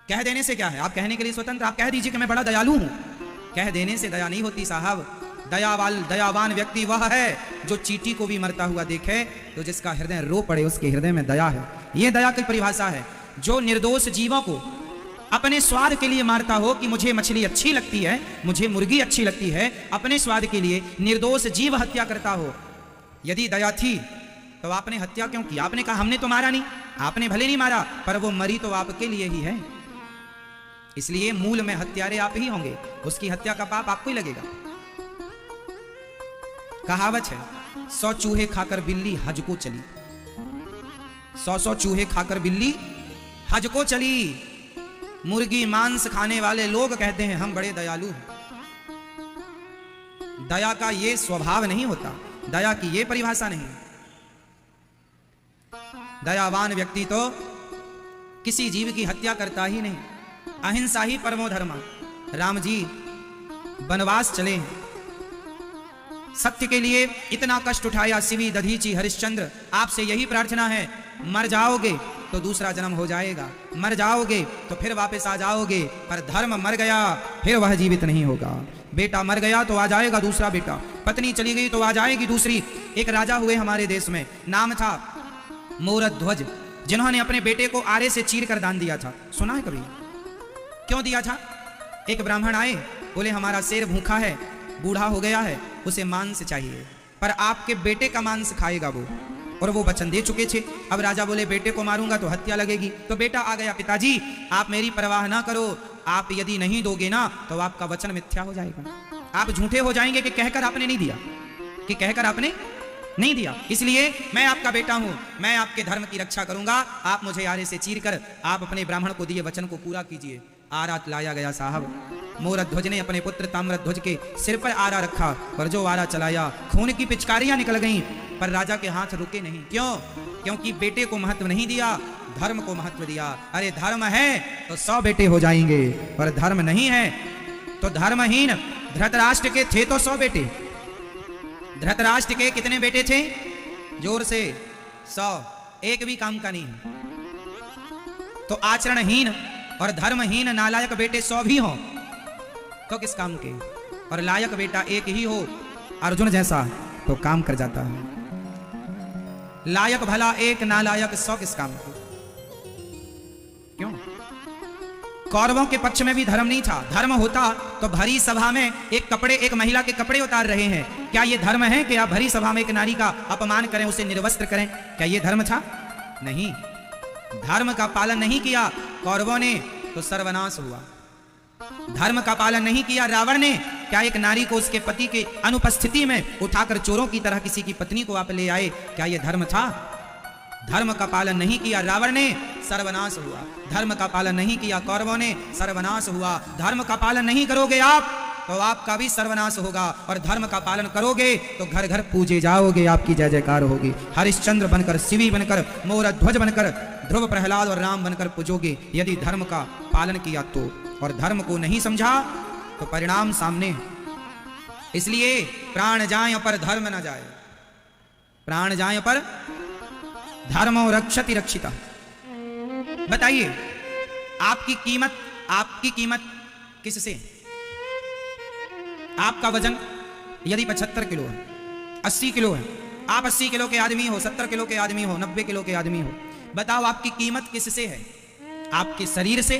कह देने से क्या है? आप कहने के लिए स्वतंत्र, आप कह दीजिए कि मैं बड़ा दयालु हूं। कह देने से दया नहीं होती साहब। दयावान व्यक्ति वह है जो चींटी को भी मरता हुआ देखे तो जिसका हृदय रो पड़े, उसके हृदय में दया है। यह दया की परिभाषा है। जो निर्दोष जीवों को अपने स्वाद के लिए मारता हो कि मुझे मछली अच्छी लगती है, मुझे मुर्गी अच्छी लगती है, अपने स्वाद के लिए निर्दोष जीव हत्या करता हो, यदि दया थी तो आपने हत्या क्यों की? आपने कहा हमने तो मारा नहीं। आपने भले नहीं मारा, पर वो मरी तो आपके लिए ही है। इसलिए मूल में हत्यारे आप ही होंगे, उसकी हत्या का पाप आपको ही लगेगा। कहावत है, 100 चूहे खाकर बिल्ली हज को चली। 100 चूहे खाकर बिल्ली हज को चली। मुर्गी मांस खाने वाले लोग कहते हैं हम बड़े दयालु हैं। दया का ये स्वभाव नहीं होता, दया की ये परिभाषा नहीं। दयावान व्यक्ति तो किसी जीव की हत्या करता ही नहीं। अहिंसा ही परमो धर्म। राम जी वनवास चले हैं, सत्य के लिए इतना कष्ट उठाया। शिवी दधीची हरिश्चंद्र, आपसे यही प्रार्थना है, मर जाओगे तो दूसरा जन्म हो जाएगा, मर जाओगे तो फिर वापस आ जाओगे, पर धर्म मर गया फिर वह जीवित नहीं होगा। बेटा मर गया तो आ जाएगा दूसरा बेटा, पत्नी चली गई तो आ जाएगी दूसरी। एक राजा हुए हमारे देश में, नाम था मोरध्वज, जिन्होंने अपने बेटे को आरे से चीर कर दान दिया था। सुना है कभी? क्यों दिया था? एक ब्राह्मण आए, बोले हमारा शेर भूखा है, बूढ़ा हो गया है, उसे मांस चाहिए, पर आपके बेटे का मांस खाएगा वो। और वो वचन दे चुके थे। अब राजा बोले बेटे को मारूंगा तो हत्या लगेगी। तो बेटा आ गया, पिताजी आप मेरी परवाह ना करो, आप यदि नहीं दोगे ना तो आपका वचन मिथ्या हो जाएगा, आप झूठे हो जाएंगे कि कहकर आपने नहीं दिया, कि कहकर आपने नहीं दिया। इसलिए मैं आपका बेटा हूं, मैं आपके धर्म की रक्षा करूंगा, आप मुझे आरे से चीर कर आप अपने ब्राह्मण को दिए वचन को पूरा कीजिए। आरा लाया गया साहब। मोरध्वज ने अपने पुत्र ताम्रध्वज के सिर पर आरा रखा और जो आरा चलाया, खून की पिचकारियां निकल गईं, पर राजा के हाथ रुके नहीं। क्यों? क्योंकि बेटे को महत्व नहीं दिया, धर्म को महत्व दिया। अरे धर्म है तो 100 बेटे हो जाएंगे, और धर्म नहीं है तो धर्महीन। धृतराष्ट्र के थे तो 100 बेटे। धृतराष्ट्र के कितने बेटे थे? जोर से 100। एक भी काम का नहीं। तो आचरणहीन और धर्महीन नालायक बेटे 100 भी हो तो किस काम के? और लायक बेटा एक ही हो, अर्जुन जैसा, तो काम कर जाता है। लायक भला एक, नालायक 100 किस काम के? क्यों? कौरवों के पक्ष में भी धर्म नहीं था। धर्म होता तो भरी सभा में एक महिला के कपड़े उतार रहे हैं, क्या यह धर्म है कि आप भरी सभा में एक नारी का अपमान करें, उसे निर्वस्त्र करें? क्या यह धर्म था? नहीं। धर्म का पालन नहीं किया कौरवों ने तो सर्वनाश हुआ। धर्म का पालन नहीं किया रावण ने, क्या एक नारी को उसके पति के अनुपस्थिति में उठाकर चोरों की तरह किसी की पत्नी को आप ले आए, क्या यह धर्म था? धर्म का पालन नहीं किया रावण ने, सर्वनाश हुआ। धर्म का पालन नहीं किया कौरवों ने, सर्वनाश हुआ। धर्म का पालन नहीं करोगे आप तो आपका भी सर्वनाश होगा, और धर्म का पालन करोगे तो घर घर पूजे जाओगे, आपकी जय जयकार होगी। हरिश्चंद्र बनकर, शिवी बनकर, मोरध्वज बनकर, ध्रुव प्रहलाद और राम बनकर पूजोगे यदि धर्म का पालन किया तो। और धर्म को नहीं समझा तो परिणाम सामने। इसलिए प्राण जाए पर धर्म न जाए, प्राण जाए पर धर्मो रक्षति रक्षिता। बताइए आपकी कीमत किससे? आपका वजन यदि 75 किलो है, 80 किलो है, आप 80 किलो के आदमी हो, 70 किलो के आदमी हो, 90 किलो के आदमी हो, बताओ आपकी कीमत किससे है? आपके शरीर से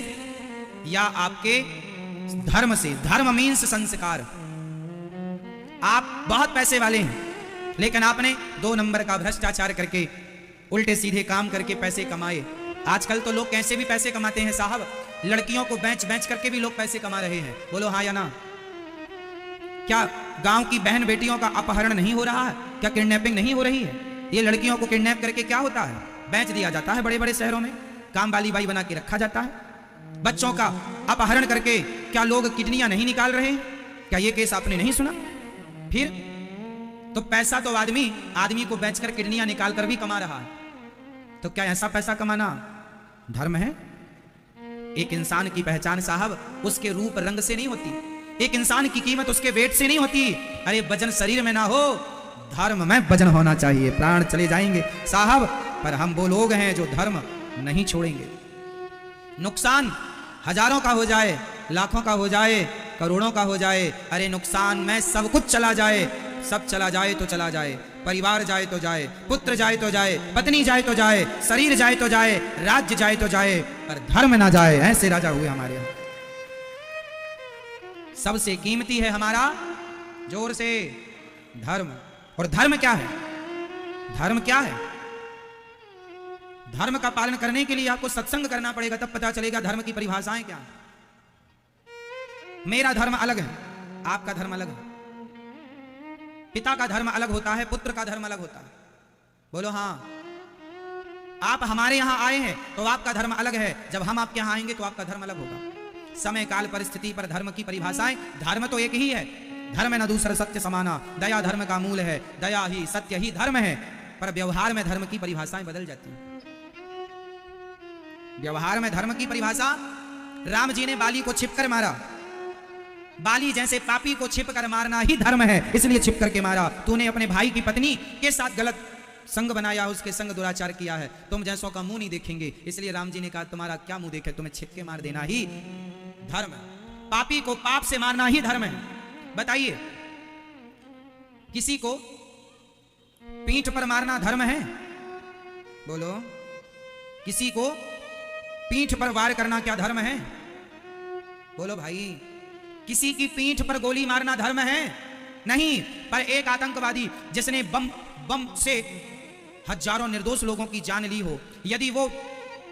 या आपके धर्म से? धर्म मीन्स संस्कार। आप बहुत पैसे वाले हैं, लेकिन आपने 2 नंबर का भ्रष्टाचार करके, उल्टे सीधे काम करके पैसे कमाए। आजकल तो लोग कैसे भी पैसे कमाते हैं साहब, लड़कियों को बेच बेच करके भी लोग पैसे कमा रहे हैं। बोलो हाँ या ना? क्या गांव की बहन बेटियों का अपहरण नहीं हो रहा है? क्या किडनैपिंग नहीं हो रही है? ये लड़कियों को किडनैप करके क्या होता है? बेच दिया जाता है बड़े बड़े शहरों में, काम वाली बाई बना के रखा जाता है। बच्चों का अपहरण करके क्या लोग किडनियां नहीं निकाल रहे हैं? क्या ये केस आपने नहीं सुना? फिर तो पैसा तो आदमी को बेचकर किडनियां निकाल कर भी कमा रहा है। तो क्या ऐसा पैसा कमाना धर्म है? एक इंसान की पहचान साहब उसके रूप रंग से नहीं होती, एक इंसान की कीमत उसके वेट से नहीं होती। अरे वजन शरीर में ना हो, धर्म में वजन होना चाहिए। प्राण चले जाएंगे साहब, पर हम वो लोग हैं जो धर्म नहीं छोड़ेंगे। नुकसान हजारों का हो जाए, लाखों का हो जाए, करोड़ों का हो जाए, अरे नुकसान में सब कुछ चला जाए, सब चला जाए तो चला जाए, परिवार जाए तो जाए, पुत्र जाए तो जाए, पत्नी जाए तो जाए, शरीर जाए तो जाए, राज्य जाए तो जाए, पर धर्म ना जाए। ऐसे राजा हुए हमारे यहाँ। सबसे कीमती है हमारा, जोर से, धर्म। और धर्म क्या है? धर्म क्या है? धर्म का पालन करने के लिए आपको सत्संग करना पड़ेगा, तब पता चलेगा धर्म की परिभाषाएं क्या है। मेरा धर्म अलग है, आपका धर्म अलग है। पिता का धर्म अलग होता है, पुत्र का धर्म अलग होता है। बोलो हाँ। आप हमारे यहां आए हैं तो आपका धर्म अलग है, जब हम आपके यहां आएंगे तो आपका धर्म अलग होगा। समय काल परिस्थिति पर धर्म की परिभाषाएं, धर्म तो एक ही है। धर्म न दूसरा सत्य समाना, दया धर्म का मूल है, दया ही सत्य ही धर्म है। पर व्यवहार में धर्म की परिभाषाएं बदल जाती हैं। व्यवहार में धर्म की परिभाषा, राम जी ने बाली को छिपकर मारा। बाली जैसे पापी को छिप कर मारना ही धर्म है, इसलिए छिप करके मारा। तूने अपने भाई की पत्नी के साथ गलत संग बनाया, उसके संग दुराचार किया है, तुम जैसों का मुंह नहीं देखेंगे, इसलिए राम जी ने कहा तुम्हारा क्या मुंह देखे, तुम्हें छिप के मार देना ही धर्म है। पापी को पाप से मारना ही धर्म है। बताइए, किसी को पीठ पर मारना धर्म है? बोलो, किसी को पीठ पर वार करना क्या धर्म है? बोलो भाई, किसी की पीठ पर गोली मारना धर्म है? नहीं। पर एक आतंकवादी जिसने बम से हजारों निर्दोष लोगों की जान ली हो, यदि वो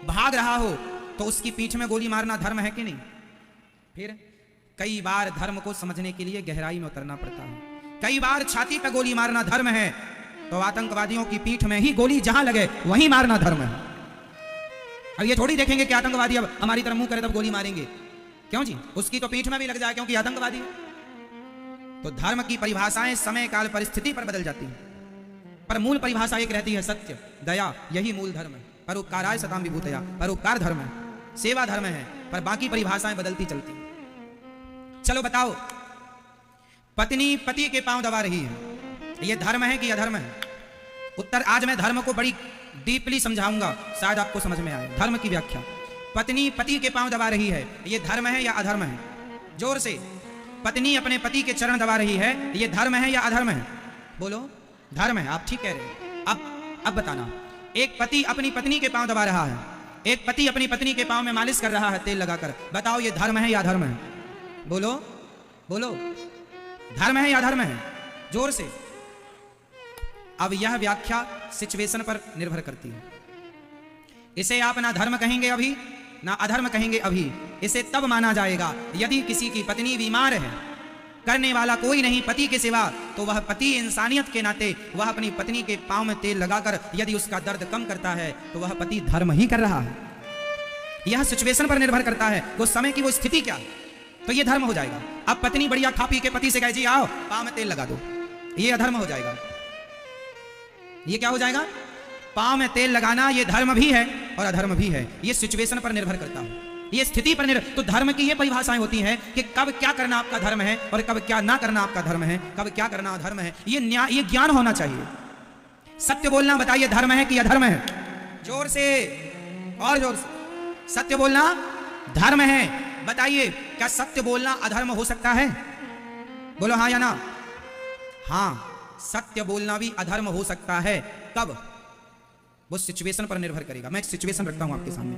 भाग रहा हो तो उसकी पीठ में गोली मारना धर्म है कि नहीं? फिर कई बार धर्म को समझने के लिए गहराई में उतरना पड़ता है। कई बार छाती पे गोली मारना धर्म है, तो आतंकवादियों की पीठ में ही गोली जहां लगे वहीं मारना धर्म है। अब ये थोड़ी देखेंगे कि आतंकवादी अब हमारी तरफ मुंह करे तब गोली मारेंगे। क्यों जी? उसकी तो पीठ में भी लग जाए, क्योंकि आतंकवादी है। तो धर्म की परिभाषाएं समय काल परिस्थिति पर बदल जाती हैं, पर मूल परिभाषा एक रहती है, सत्य, दया, यही मूल धर्म है। परोपकाराय सताम विभूतया, परोपकार धर्म है, सेवा धर्म है, पर बाकी परिभाषाएं बदलती चलती हैं। चलो बताओ, पत्नी पति के पांव दबा रही है, यह धर्म है कि अधर्म है? उत्तर आज मैं धर्म को बड़ी डीपली समझाऊंगा, शायद आपको समझ में आए। धर्म की व्याख्या, पत्नी पति के पांव दबा रही है, यह धर्म है या अधर्म है? जोर से, पत्नी अपने पति के चरण दबा रही है, यह धर्म है या अधर्म है? बोलो, धर्म है। आप ठीक कह रहे हैं। अब बताना, एक पति अपनी पत्नी के पांव दबा रहा है, एक पति अपनी पत्नी के पांव में मालिश कर रहा है तेल लगाकर, बताओ ये धर्म है या अधर्म है? बोलो बोलो, धर्म है या अधर्म है? जोर से। अब यह व्याख्या सिचुएशन पर निर्भर करती है। इसे आप ना धर्म कहेंगे अभी, ना अधर्म कहेंगे अभी। इसे तब माना जाएगा यदि किसी की पत्नी बीमार है, करने वाला कोई नहीं पति के सिवा, तो वह पति इंसानियत के नाते वह अपनी पत्नी के पांव में तेल लगाकर यदि उसका दर्द कम करता है तो वह पति धर्म ही कर रहा है। यह सिचुएशन पर निर्भर करता है, वो समय की वो स्थिति क्या, तो यह धर्म हो जाएगा। अब पत्नी बढ़िया खा पी के पति से कहे जी आओ पांव में तेल लगा दो, ये अधर्म हो जाएगा। ये क्या हो जाएगा? पांव में तेल लगाना ये धर्म भी है और अधर्म भी है। ये सिचुएशन पर निर्भर करता है, ये स्थिति पर निर्भर। तो धर्म की ये परिभाषाएं होती हैं कि कब क्या करना आपका धर्म है और कब क्या ना करना आपका धर्म है, कब क्या करना अधर्म है। ये न्याय, ये ज्ञान होना चाहिए। सत्य बोलना बताइए धर्म है कि अधर्म है? जोर से और जोर से। सत्य बोलना धर्म है, बताइए क्या सत्य बोलना अधर्म हो सकता है? बोलो हाँ या ना? हाँ, सत्य बोलना भी अधर्म हो सकता है। कब? वो सिचुएशन पर निर्भर करेगा। मैं एक सिचुएशन रखता हूं आपके सामने।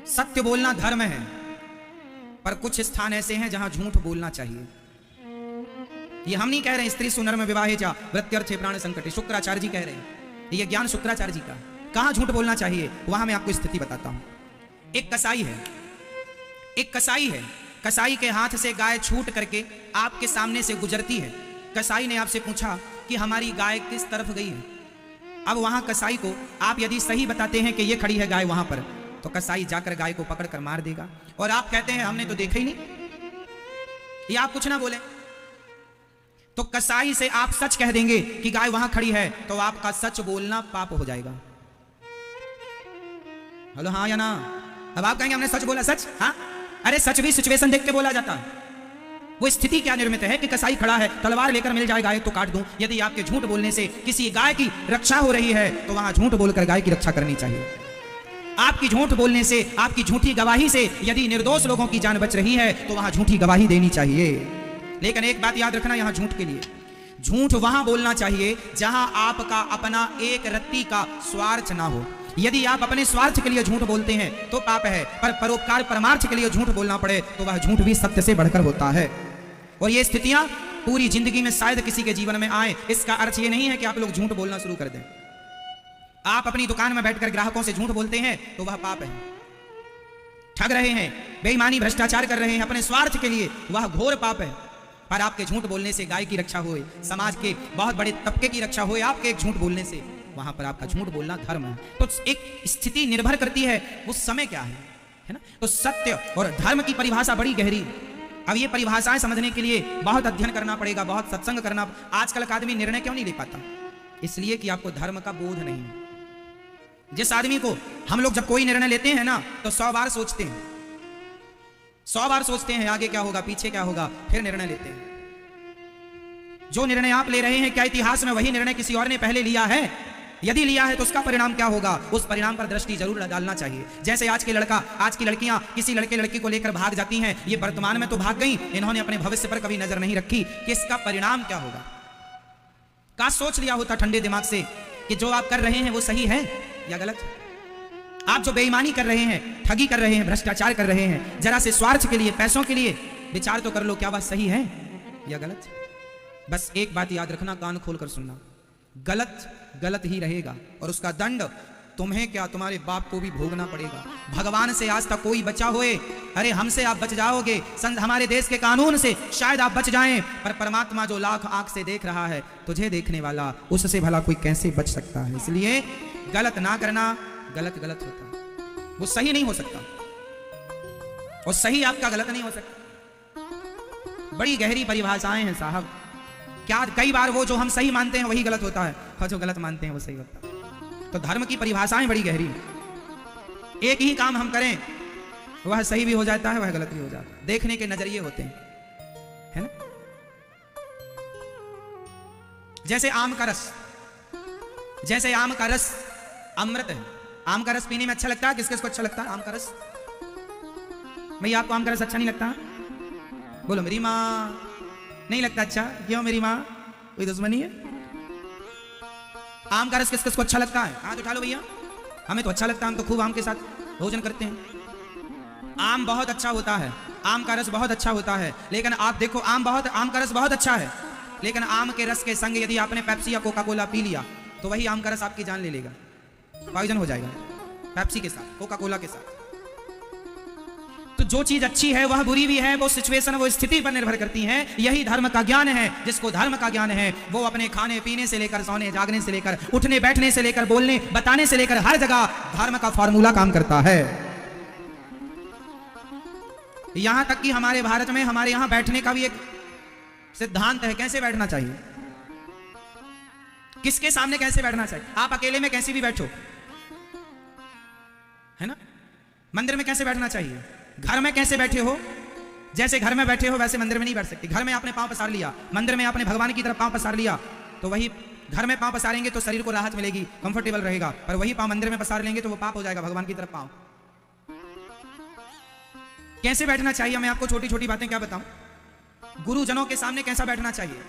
सत्य बोलना धर्म है, पर कुछ स्थान ऐसे हैं जहां झूठ बोलना चाहिए। ये हम नहीं कह रहे स्त्री सुनर्म विवाहे जा वृत्यर्थे प्राण संकटे, शुक्राचार्य जी कह रहे हैं। ये ज्ञान शुक्राचार्य जी का। कहां झूठ बोलना चाहिए वहां मैं आपको स्थिति बताता हूं। एक कसाई है, एक कसाई है, कसाई के हाथ से गाय छूट करके आपके सामने से गुजरती है। कसाई ने आपसे पूछा कि हमारी गाय किस तरफ गई है। अब वहां कसाई को आप यदि सही बताते हैं कि ये खड़ी है गाय वहां पर, तो कसाई जाकर गाय को पकड़कर मार देगा। और आप कहते हैं हमने तो देखा ही नहीं, या आप कुछ ना बोले, तो कसाई से आप सच कह देंगे कि गाय वहां खड़ी है, तो आपका सच बोलना पाप हो जाएगा। हेलो हाँ या ना? अब आप कहेंगे हमने सच बोला। सच? हाँ, अरे सच भी सिचुएशन देख के बोला जाता है। वो स्थिति क्या निर्मित है कि कसाई खड़ा है, तलवार लेकर मिल जाए गाय तो काट दूं। यदि आपके झूठ बोलने से किसी गाय की रक्षा हो रही है, तो वहां झूठ बोलकर गाय की रक्षा करनी चाहिए। आपकी झूठ बोलने से, आपकी झूठी गवाही से यदि निर्दोष लोगों की जान बच रही है, तो वहां झूठी गवाही देनी चाहिए। लेकिन एक बात याद रखना, यहां झूठ के लिए झूठ वहां बोलना चाहिए जहां आपका अपना एक रत्ती का स्वार्थ ना हो। यदि आप अपने स्वार्थ के लिए झूठ बोलते हैं तो पाप है, पर परोपकार परमार्थ के लिए झूठ बोलना पड़े तो वह झूठ भी सत्य से बढ़कर होता है। और ये स्थितियां पूरी जिंदगी में शायद किसी के जीवन में आए। इसका अर्थ ये नहीं है कि आप लोग झूठ बोलना शुरू कर दें। आप अपनी दुकान में बैठकर ग्राहकों से झूठ बोलते हैं तो वह पाप है। ठग रहे हैं, बेईमानी भ्रष्टाचार कर रहे हैं अपने स्वार्थ के लिए, वह घोर पाप है। पर आपके झूठ बोलने से गाय की रक्षा होए, समाज के बहुत बड़े तबके की रक्षा होए आपके एक झूठ बोलने से, वहां पर आपका झूठ बोलना धर्म है। तो एक स्थिति निर्भर करती है उस समय क्या है ना? तो सत्य और धर्म की परिभाषा बड़ी गहरी। अब ये परिभाषाएं समझने के लिए बहुत अध्ययन करना पड़ेगा, बहुत सत्संग करना। आजकल का आदमी निर्णय क्यों नहीं ले पाता? इसलिए कि आपको धर्म का बोध नहीं है। जिस आदमी को हम लोग जब कोई निर्णय लेते हैं ना, तो 100 बार सोचते हैं, 100 बार सोचते हैं आगे क्या होगा, पीछे क्या होगा, फिर निर्णय लेते हैं। जो निर्णय आप ले रहे हैं, क्या इतिहास में वही निर्णय किसी और ने पहले लिया है? यदि लिया है तो उसका परिणाम क्या होगा, उस परिणाम पर दृष्टि जरूर डालना चाहिए। जैसे आज के लड़का, आज की लड़कियां किसी लड़के लड़की को लेकर भाग जाती हैं, ये वर्तमान में तो भाग गई, इन्होंने अपने भविष्य पर कभी नजर नहीं रखी कि इसका परिणाम क्या होगा। काश सोच लिया होता ठंडे दिमाग से कि जो आप कर रहे हैं वो सही है या गलत। आप जो बेईमानी कर रहे हैं, ठगी कर रहे हैं, भ्रष्टाचार कर रहे हैं, जरा से स्वार्थ के लिए, पैसों के लिए विचार तो कर लो, क्या बात सही है या गलत। बस एक बात याद रखना, कान खोलकर सुनना, गलत गलत ही रहेगा और उसका दंड तुम्हें क्या, तुम्हारे बाप को भी भोगना पड़ेगा। भगवान से आज तक कोई बचा होए, अरे हमसे आप बच जाओगे, हमारे देश के कानून से शायद आप बच जाएं, पर परमात्मा जो लाख आंख से देख रहा है, तुझे देखने वाला, उससे भला कोई कैसे बच सकता है। इसलिए गलत ना करना, गलत गलत होता है, वो सही नहीं हो सकता, और सही आपका गलत नहीं हो सकता। बड़ी गहरी परिभाषाएं हैं साहब। क्या कई बार वो जो हम सही मानते हैं वही गलत होता है, और जो गलत मानते हैं वो सही होता है। तो धर्म की परिभाषाएं बड़ी गहरी हैं। एक ही काम हम करें, वह सही भी हो जाता है, वह गलत भी हो जाता है। देखने के नजरिए होते हैं, है ना? जैसे आम का रस, जैसे आम का रस अमृत है। आम का रस पीने में अच्छा लगता है, किस किस को अच्छा लगता है आम का रस? भैया आपको आम का रस अच्छा नहीं लगता? बोलो मेरी माँ नहीं लगता। अच्छा क्यों मेरी माँ, कोई दुश्मनी है? आम का रस किस किस को अच्छा लगता है? हाथ उठा लो भैया। हमें तो अच्छा लगता है, हम तो खूब आम के साथ भोजन करते हैं। आम बहुत अच्छा होता है, आम का रस बहुत अच्छा होता है, लेकिन आप देखो आम का रस बहुत अच्छा है, लेकिन आम के रस के संग यदि आपने पेप्सी या कोका कोला पी लिया तो वही आम का रस आपकी जान ले लेगा, पॉइजन हो जाएगा पेप्सी के साथ, कोका कोला के साथ। तो जो चीज अच्छी है वह बुरी भी है, वो सिचुएशन, वो स्थिति पर निर्भर करती है। यही धर्म का ज्ञान है। जिसको धर्म का ज्ञान है वो अपने खाने पीने से लेकर, सोने जागने से लेकर, उठने बैठने से लेकर, बोलने बताने से लेकर हर जगह धर्म का फॉर्मूला काम करता है। यहां तक कि हमारे भारत में, हमारे यहां बैठने का भी एक सिद्धांत है, कैसे बैठना चाहिए, किसके सामने कैसे बैठना चाहिए। आप अकेले में कैसे भी बैठो, है ना? मंदिर में कैसे बैठना चाहिए, घर में कैसे बैठे हो, जैसे घर में बैठे हो वैसे मंदिर में नहीं बैठ सकते। घर में आपने पांव पसार लिया, मंदिर में आपने भगवान की तरफ पांव पसार लिया, तो वही घर में पांव पसारेंगे तो शरीर को राहत मिलेगी, कंफर्टेबल रहेगा, पर वही पांव मंदिर में पसार लेंगे तो वो पाप हो जाएगा, भगवान की तरफ पांव। कैसे बैठना चाहिए, मैं आपको छोटी छोटी बातें क्या बताऊं। गुरुजनों के सामने कैसा बैठना चाहिए,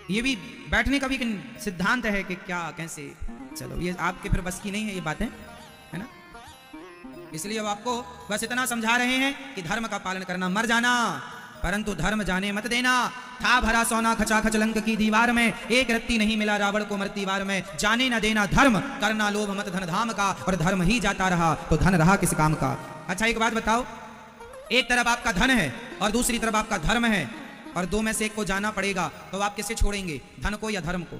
ये भी बैठने का भी सिद्धांत है कि क्या कैसे। चलो ये आपके फिर बस की नहीं है ये बातें, है ना। इसलिए अब आपको बस इतना समझा रहे हैं कि धर्म का पालन करना, मर जाना परंतु धर्म जाने मत देना। था भरा सोना खचा खच लंक की दीवार में, एक रत्ती नहीं मिला रावण को मरती वार में। जाने न देना धर्म, करना लोभ मत धन धाम का, और धर्म ही जाता रहा तो धन रहा किस काम का। अच्छा एक बात बताओ, एक तरफ आपका धन है और दूसरी तरफ आपका धर्म है, और दो में से एक को जाना पड़ेगा, तो आप किसे छोड़ेंगे, धन को या धर्म को?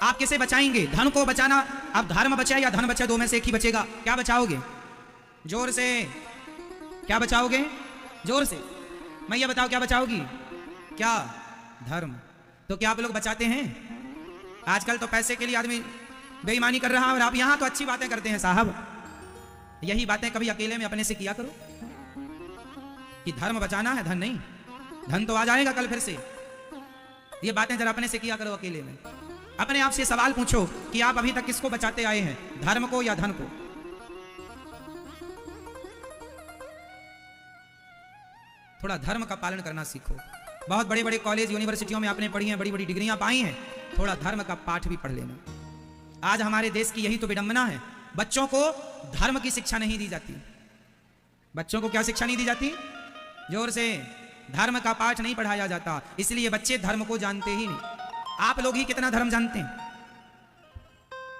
आप किसे बचाएंगे? धन को बचाना, अब धर्म बचा या धन बचा, दो में से एक ही बचेगा। क्या बचाओगे? जोर से क्या बचाओगे? जोर से मैया बताओ, क्या बचाओगी? क्या? धर्म। तो क्या आप लोग बचाते हैं? आजकल तो पैसे के लिए आदमी बेईमानी कर रहा है, और आप यहां तो अच्छी बातें करते हैं साहब। यही बातें कभी अकेले में अपने से किया करो कि धर्म बचाना है, धन नहीं। धन तो आ जाएगा कल फिर से। ये बातें जरा अपने से किया करो अकेले में। अपने आप से सवाल पूछो कि आप अभी तक किसको बचाते आए हैं, धर्म को या धन को? थोड़ा धर्म का पालन करना सीखो। बहुत बड़े बड़े कॉलेज यूनिवर्सिटियों में आपने पढ़ी हैं, बड़ी बड़ी डिग्रियां पाई हैं, थोड़ा धर्म का पाठ भी पढ़ लेना। आज हमारे देश की यही तो विडंबना है, बच्चों को धर्म की शिक्षा नहीं दी जाती। बच्चों को क्या शिक्षा नहीं दी जाती? जोर से, धर्म का पाठ नहीं पढ़ाया जाता, इसलिए बच्चे धर्म को जानते ही नहीं। आप लोग ही कितना धर्म जानते हैं,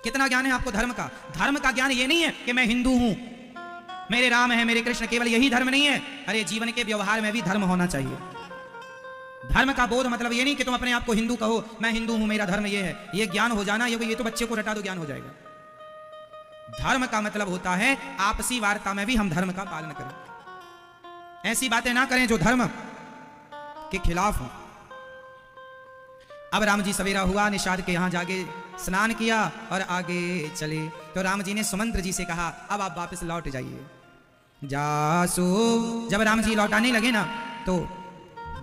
कितना ज्ञान है आपको धर्म का? धर्म का ज्ञान ये नहीं है कि मैं हिंदू हूं, मेरे राम है, मेरे कृष्ण, केवल यही धर्म नहीं है। अरे जीवन के व्यवहार में भी धर्म होना चाहिए। धर्म का बोध मतलब ये नहीं कि तुम अपने आप को हिंदू कहो, मैं हिंदू हूं, मेरा धर्म ये है। ये ज्ञान हो जाना, ये तो बच्चे को रटा दो, ज्ञान हो जाएगा। धर्म का मतलब होता है आपसी वार्ता में भी हम धर्म का पालन करें। ऐसी बातें ना करें जो धर्म के खिलाफ हो। अब राम जी सवेरा हुआ, निषाद के यहां जाके स्नान किया और आगे चले। तो राम जी ने सुमंत्र जी से कहा, अब आप वापस लौट जाइए। जासो, जब राम जी लौटाने लगे ना, तो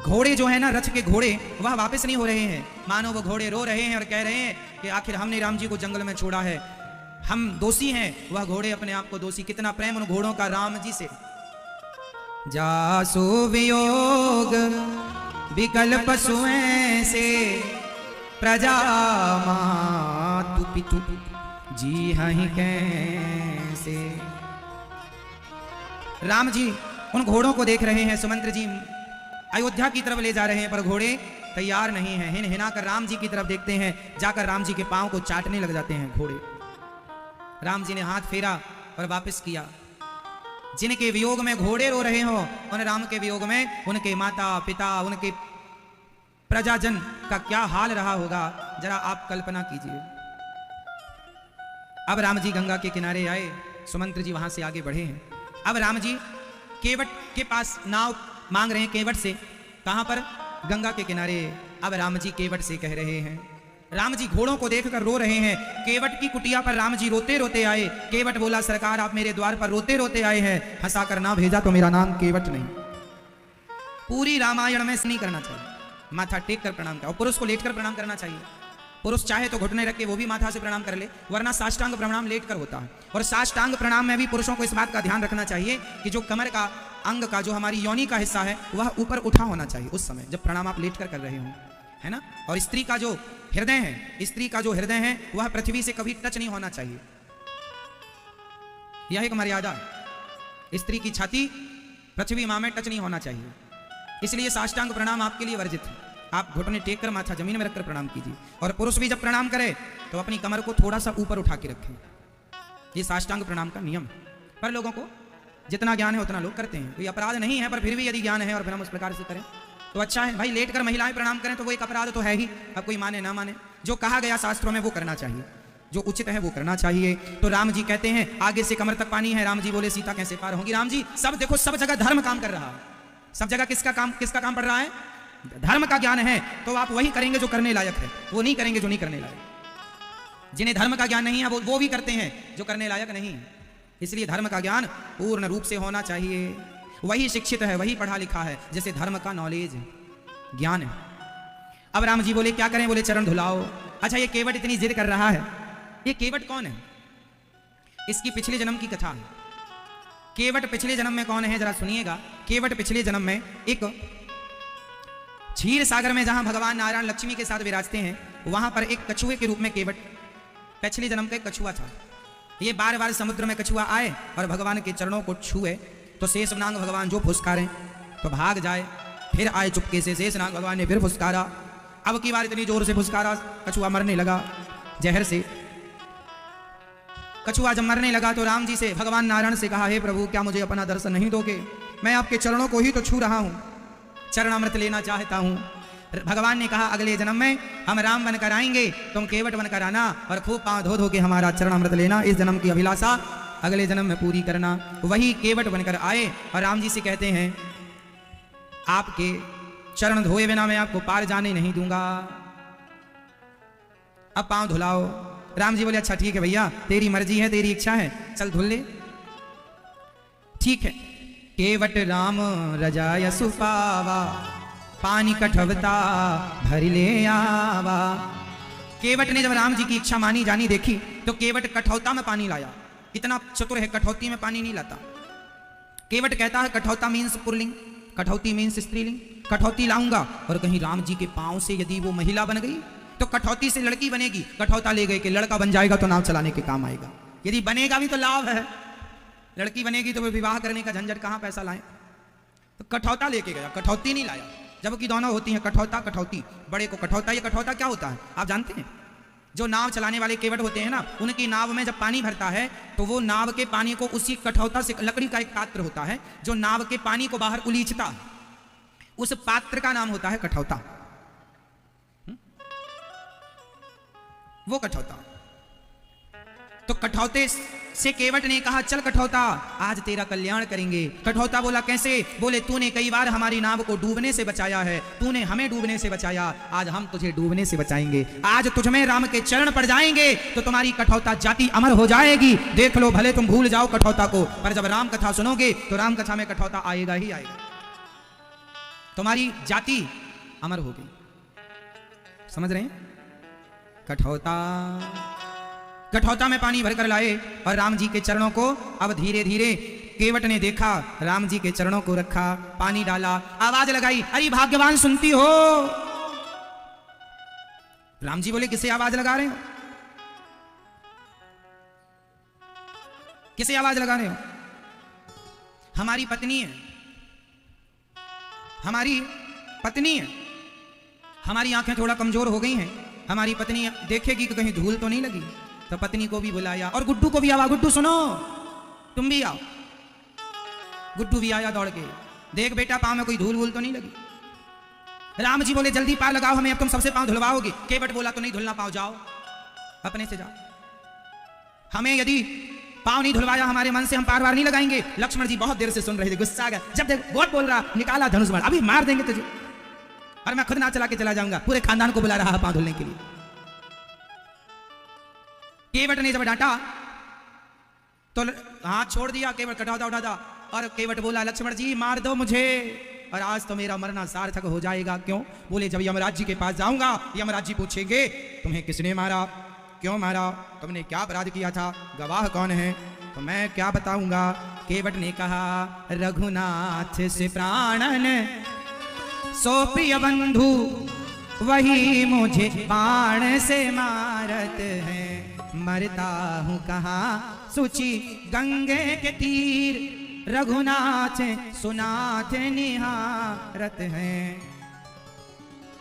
घोड़े जो है ना, रथ के घोड़े, वह वापस नहीं हो रहे हैं। मानो वो घोड़े रो रहे हैं और कह रहे हैं कि आखिर हमने राम जी को जंगल में छोड़ा है, हम दोषी हैं। वह घोड़े अपने आप को दोषी। कितना प्रेम उन घोड़ों का राम जी से। जासो वियोग विकल पशुएं से, प्रजा मातु पितु जी हहीं कैसे। राम जी उन घोड़ों को देख रहे हैं, सुमंत्र जी अयोध्या की तरफ ले जा रहे हैं, पर घोड़े तैयार नहीं हैं। हिन हिना कर राम जी की तरफ देखते हैं, जाकर राम जी के पांव को चाटने लग जाते हैं घोड़े। राम जी ने हाथ फेरा और वापस किया। जिनके वियोग में घोड़े रो रहे हो, उन राम के वियोग में उनके माता पिता, उनके प्रजाजन का क्या हाल रहा होगा, जरा आप कल्पना कीजिए। अब राम जी गंगा के किनारे आए, सुमंत्र जी वहां से आगे बढ़े हैं। अब राम जी केवट के पास नाव मांग रहे हैं, केवट से। कहां पर? गंगा के किनारे। अब राम जी केवट से कह रहे हैं, राम जी घोड़ों को देखकर रो रहे हैं। केवट की कुटिया पर राम जी रोते रोते आए। केवट बोला, सरकार आप मेरे द्वार पर रोते रोते आए हैं, हंसा कर ना भेजा तो मेरा नाम केवट नहीं। पूरी रामायण में नहीं करना चाहिए, माथा टेक कर प्रणाम करो। पुरुष को लेटकर प्रणाम करना चाहिए। पुरुष चाहे तो घुटने रख के वो भी माथा से प्रणाम कर ले, वरना साष्टांग प्रणाम लेटकर होता है। और साष्टांग प्रणाम में भी पुरुषों को इस बात का ध्यान रखना चाहिए कि जो कमर का अंग का, जो हमारी योनि का हिस्सा है, वह ऊपर उठा होना चाहिए उस समय जब प्रणाम आप लेटकर कर रहे हो, है ना। और स्त्री का जो हृदय है, स्त्री का जो हृदय है, वह पृथ्वी से कभी टच नहीं होना चाहिए। यह एक मर्यादा है। स्त्री की छाती पृथ्वी मां में टच नहीं होना चाहिए, इसलिए साष्टांग प्रणाम आपके लिए वर्जित है। आप घुटने टेक कर माथा जमीन में रखकर प्रणाम कीजिए। और पुरुष भी जब प्रणाम करे तो अपनी कमर को थोड़ा सा ऊपर उठा के रखें। ये साष्टांग प्रणाम का नियम है। पर लोगों को जितना ज्ञान है उतना लोग करते हैं, कोई अपराध नहीं है, पर फिर भी यदि ज्ञान है और फिर हम उस प्रकार से करें तो अच्छा है। भाई लेट कर महिलाएं प्रणाम करें तो वो एक अपराध तो है ही, अब कोई माने ना माने, जो कहा गया शास्त्रों में वो करना चाहिए, जो उचित है वो करना चाहिए। तो राम जी कहते हैं आगे से कमर तक पानी है। राम जी बोले सीता कैसे पार होगी? राम जी सब देखो, सब जगह धर्म काम कर रहा है, सब जगह किसका काम पड़ रहा है? धर्म का ज्ञान है तो आप वही करेंगे जो करने लायक है, वो नहीं करेंगे जो नहीं करने लायक। जिन्हें धर्म का ज्ञान नहीं है वो भी करते हैं जो करने लायक नहीं है। इसलिए धर्म का ज्ञान पूर्ण रूप से होना चाहिए। वही शिक्षित है, वही पढ़ा लिखा है, जैसे धर्म का नॉलेज है, ज्ञान है। अब राम जी बोले क्या करें? बोले चरण धुलाओ। अच्छा ये केवट इतनी जिद कर रहा है, ये केवट कौन है? इसकी पिछले जन्म की कथा है। केवट पिछले जन्म में कौन है जरा सुनिएगा। केवट पिछले जन्म में एक क्षीर सागर में जहां भगवान नारायण लक्ष्मी के साथ विराजते हैं, वहां पर एक कछुए के रूप में केवट पिछले जन्म का एक कछुआ था। ये बार बार समुद्र में कछुआ आए और भगवान के चरणों को छुए तो शेषनाग भगवान जो फुसकारें तो भाग जाए, फिर आए चुपके से शेषनाग भगवान ने फिर फुसकारा। अब की बार इतनी जोर से फुसकारा कछुआ मरने लगा जहर से। कछुआ जब मरने लगा तो राम जी से भगवान नारायण से कहा, हे प्रभु क्या मुझे अपना दर्शन नहीं दोगे? मैं आपके चरणों को ही तो छू रहा हूं, चरणामृत लेना चाहता हूं। भगवान ने कहा अगले जन्म में हम राम बनकर आएंगे, तुम केवट बनकर आना और खूब पांव धो धो के हमारा चरणामृत लेना, इस जन्म की अभिलाषा अगले जन्म में पूरी करना। वही केवट बनकर आए और राम जी से कहते हैं आपके चरण धोए बिना मैं आपको पार जाने नहीं दूंगा, अब पांव धुलाओ। राम जी बोले अच्छा ठीक है भैया, तेरी मर्जी है, तेरी इच्छा है, चल धुल ले। ठीक है। केवट राम रजाय सुपावा, पानी कठवता भर ले आवा। केवट ने जब राम जी की इच्छा मानी जानी देखी तो केवट कठौता में पानी लाया। इतना चतुर है, कठौती में पानी नहीं लाता। केवट कहता है कठौता मीन्स पुल्लिंग, कठौती मीन्स स्त्रीलिंग। कठौती लाऊंगा और कहीं राम जी के पांव से यदि वो महिला बन गई तो कठौती से लड़की बनेगी, कठौता ले गए कि लड़का बन जाएगा तो नाव चलाने के काम आएगा। यदि बनेगा भी तो लाभ है, लड़की बनेगी तो वे विवाह करने का झंझट कहां पैसा लाएं। तो कठौता लेके गया, कठौती नहीं लाया, जबकि दोनों होती हैं कठौता कठौती। बड़े को कठौता, ये कठौता क्या होता है आप जानते हैं? जो नाव चलाने वाले केवट होते हैं ना, उनकी नाव में जब पानी भरता है तो वो नाव के पानी को उसी कठौता से, लकड़ी का एक पात्र होता है जो नाव के पानी को बाहर उलीचता है, उस पात्र का नाम होता है कठौता। वो कठौता। तो कठौते से केवट ने कहा चल कठौता आज तेरा कल्याण करेंगे। कठौता बोला कैसे? बोले तूने कई बार हमारी नाव को डूबने से बचाया है, तूने हमें डूबने से बचाया, आज हम तुझे डूबने से बचाएंगे। आज तुझमें राम के चरण पड़ जाएंगे तो तुम्हारी कठौता जाति अमर हो जाएगी। देख लो भले तुम भूल जाओ कठौता को, पर जब राम कथा सुनोगे तो राम कथा में कठौता आएगा ही आएगा, तुम्हारी जाति अमर होगी। समझ रहे हैं? कठौता, कठौता में पानी भरकर लाए और राम जी के चरणों को अब धीरे धीरे केवट ने देखा, राम जी के चरणों को रखा, पानी डाला, आवाज लगाई, अरे भाग्यवान सुनती हो? राम जी बोले किसे आवाज लगा रहे हो? किसे आवाज लगा रहे हो? हमारी पत्नी है, हमारी पत्नी है, हमारी आंखें थोड़ा कमजोर हो गई हैं, हमारी पत्नी देखेगी कि कहीं धूल तो नहीं लगी। तो पत्नी को भी बुलाया और गुड्डू को भी आवा, गुड्डू सुनो तुम भी आओ। गुड्डू भी आया दौड़ के, देख बेटा पांव में कोई धूल वूल तो नहीं लगी। राम जी बोले जल्दी पांव लगाओ हमें, अब तुम सबसे पांव धुलवाओगे। केवट बोला तो नहीं धुलना पांव, जाओ अपने से जाओ, हमें यदि पांव नहीं धुलवाया हमारे मन से हम पार वार नहीं लगाएंगे। लक्ष्मण जी बहुत देर से सुन रहे थे, गुस्सा आ गया, जब देख बहुत बोल रहा, निकाला धनुष बाण, अभी मार देंगे तुझे और मैं खुद ना चला के चला जाऊंगा। पूरे खानदान को बुला रहा है पांव धुलने के लिए। केवट ने जब डांटा तो हाथ छोड़ दिया, केवट कटौता उठाता और केवट बोला लक्ष्मण जी मार दो मुझे और आज तो मेरा मरना सार्थक हो जाएगा। क्यों? बोले जब यमराज जी के पास जाऊंगा यमराज जी पूछेंगे तुम्हें किसने मारा, क्यों मारा, तुमने क्या अपराध किया था, गवाह कौन है, तो मैं क्या बताऊंगा। केवट ने कहा रघुनाथ से प्राणन सो प्रिय बंधु वही मुझे बाण से मारत है, मरता हूँ कहाँ सुचि गंगे के तीर, रघुनाथ सुनाथ निहारत है।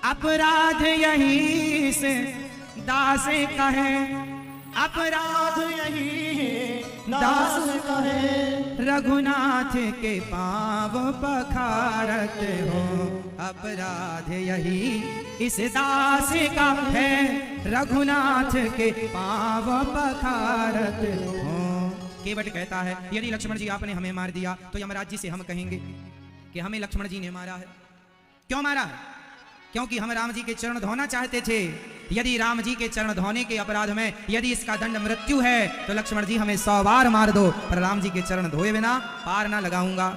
अपराध यही से दास कहे, अपराध यही दास कहे, रघुनाथ के पांव पखारत हो, अपराध यही इस दास का है, रघुनाथ के पांव पखारत हो। केवट कहता है यदि लक्ष्मण जी आपने हमें मार दिया तो यमराज जी से हम कहेंगे कि हमें लक्ष्मण जी ने मारा है। क्यों मारा है? क्योंकि हम राम जी के चरण धोना चाहते थे। यदि राम जी के चरण धोने के अपराध में यदि इसका दंड मृत्यु है तो लक्ष्मण जी हमें 100 बार मार दो, पर राम जी के चरण धोए बिना पार ना लगाऊंगा।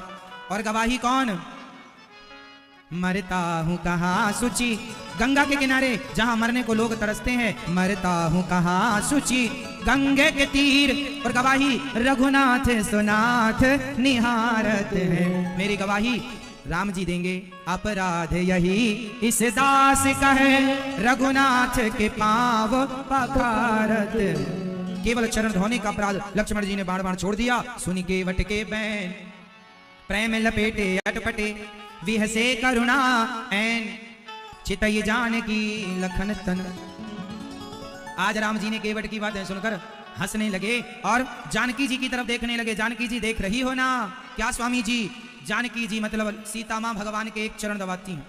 और गवाही कौन? मरता हूँ कहाँ सुचि, गंगा के किनारे जहां मरने को लोग तरसते हैं, मरता हूँ कहाँ सुचि गंगे के तीर और गवाही रघुनाथ सुनाथ निहारत है। मेरी गवाही राम जी देंगे, अपराध यही इस दास का है, रघुनाथ के पांव पखारत। केवल चरण धोने का अपराध लक्ष्मण जी ने बाण बाण छोड़ दिया। सुनी केवट के बैन प्रेम लपेटे अटपटे, विहसे करुणा ऐन चितई जानकी लखन तन। आज राम जी ने केवट की बातें सुनकर हंसने लगे और जानकी जी की तरफ देखने लगे। जानकी जी देख रही हो ना? क्या स्वामी जी? जानकी जी मतलब सीता मां भगवान के एक चरण दबाती हैं।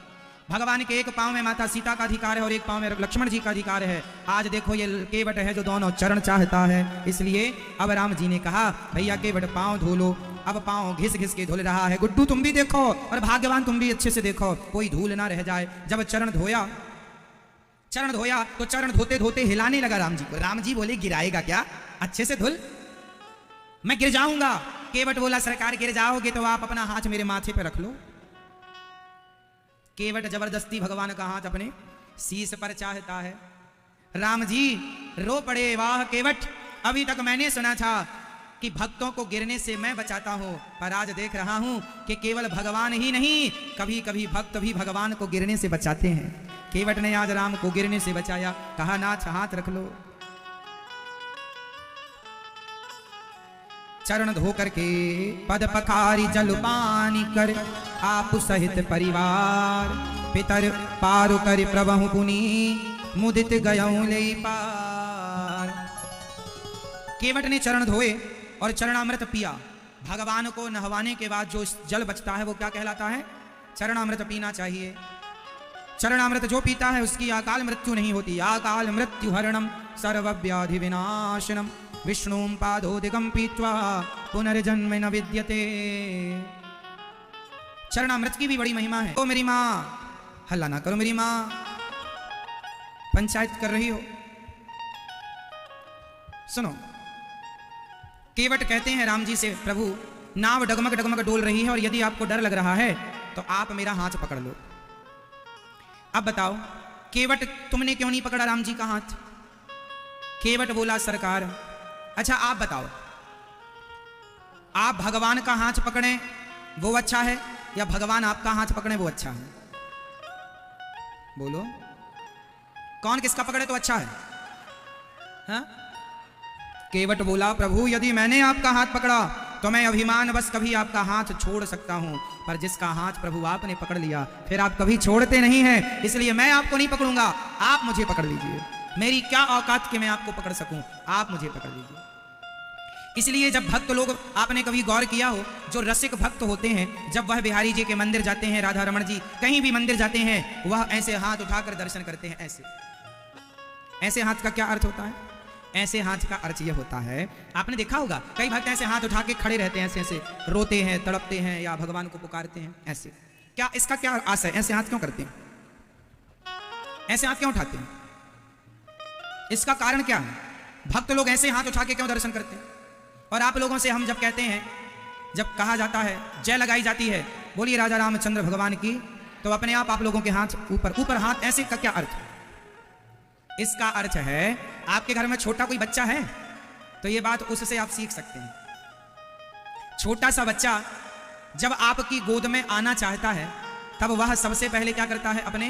भगवान के एक पांव में माता सीता का अधिकार है और एक पांव में लक्ष्मण जी का अधिकार है। आज देखो ये केवट है जो दोनों चरण चाहता है। इसलिए अब राम जी ने कहा भैया केवट पांव धो लो। अब पांव घिस घिस के धुल रहा है। गुड्डू तुम भी देखो और भाग्यवान तुम भी अच्छे से देखो, कोई धूल ना रह जाए। जब चरण धोया तो चरण धोते धोते हिलाने लगा राम जी को। राम जी बोले गिराएगा क्या? अच्छे से धुल, मैं गिर जाऊंगा। केवट बोला सरकार गिर जाओगे तो आप अपना हाथ मेरे माथे पे रख लो। केवट जबरदस्ती भगवान का हाथ अपने शीश पर चाहता है। राम जी रो पड़े, वाह केवट, अभी तक मैंने सुना था कि भक्तों को गिरने से मैं बचाता हूं, पर आज देख रहा हूं कि केवल भगवान ही नहीं, कभी कभी भक्त भी भगवान को गिरने से बचाते हैं। केवट ने आज राम को गिरने से बचाया। कहा नाथ हाथ रख लो। चरण धो करके पद पखारी जल पानी कर, आप सहित परिवार पितर पारु कर प्रभु पुनि मुदित गयऊं ले पार। केवट ने चरण धोए और चरणामृत पिया। भगवान को नहवाने के बाद जो जल बचता है वो क्या कहलाता है? चरणामृत पीना चाहिए। चरणामृत जो पीता है उसकी अकाल मृत्यु नहीं होती। अकाल मृत्यु हरणम सर्वव्याधि विनाशनम विष्णुं पादोदिकं पीत्वा पुनर्जन्म न विद्यते। चरणामृत की भी बड़ी महिमा है। ओ मेरी माँ, हल्ला ना करो मेरी माँ, पंचायत कर रही हो। सुनो, केवट कहते हैं राम जी से प्रभु नाव डगमग डगमग डोल रही है और यदि आपको डर लग रहा है तो आप मेरा हाथ पकड़ लो। अब बताओ केवट तुमने क्यों नहीं पकड़ा राम जी का हाथ? केवट बोला सरकार, अच्छा आप बताओ, आप भगवान का हाथ पकड़ें वो अच्छा है या भगवान आपका हाथ पकड़े वो अच्छा है? बोलो कौन किसका पकड़े तो अच्छा है? हाँ? केवट बोला प्रभु यदि मैंने आपका हाथ पकड़ा तो मैं अभिमान बस कभी आपका हाथ छोड़ सकता हूं, पर जिसका हाथ प्रभु आपने पकड़ लिया फिर आप कभी छोड़ते नहीं हैं, इसलिए मैं आपको नहीं पकड़ूंगा, आप मुझे पकड़ लीजिए। मेरी क्या औकात कि मैं आपको पकड़ सकूं, आप मुझे पकड़ लीजिए। इसलिए जब भक्त लोग, आपने कभी गौर किया हो, जो रसिक भक्त होते हैं जब वह बिहारी जी के मंदिर जाते हैं, राधा रमण जी कहीं भी मंदिर जाते हैं, वह ऐसे हाथ उठाकर दर्शन करते हैं। ऐसे हाथ का क्या अर्थ होता है? ऐसे हाथ का अर्थ यह होता है, आपने देखा होगा कई भक्त ऐसे हाथ उठा के खड़े रहते हैं, ऐसे ऐसे रोते हैं, तड़पते हैं या भगवान को पुकारते हैं ऐसे। क्या इसका क्या आशय है? ऐसे हाथ क्यों करते हैं? ऐसे हाथ क्यों उठाते हैं? इसका कारण क्या है? भक्त लोग ऐसे हाथ उठा के क्यों दर्शन करते हैं? और आप लोगों से हम जब कहते हैं, जब कहा जाता है, जय लगाई जाती है बोलिए राजा रामचंद्र भगवान की, तो अपने आप लोगों के हाथ ऊपर ऊपर हाथ ऐसे का क्या अर्थ है? इसका अर्थ है आपके घर में छोटा कोई बच्चा है तो ये बात उससे आप सीख सकते हैं। छोटा सा बच्चा जब आपकी गोद में आना चाहता है तब वह सबसे पहले क्या करता है? अपने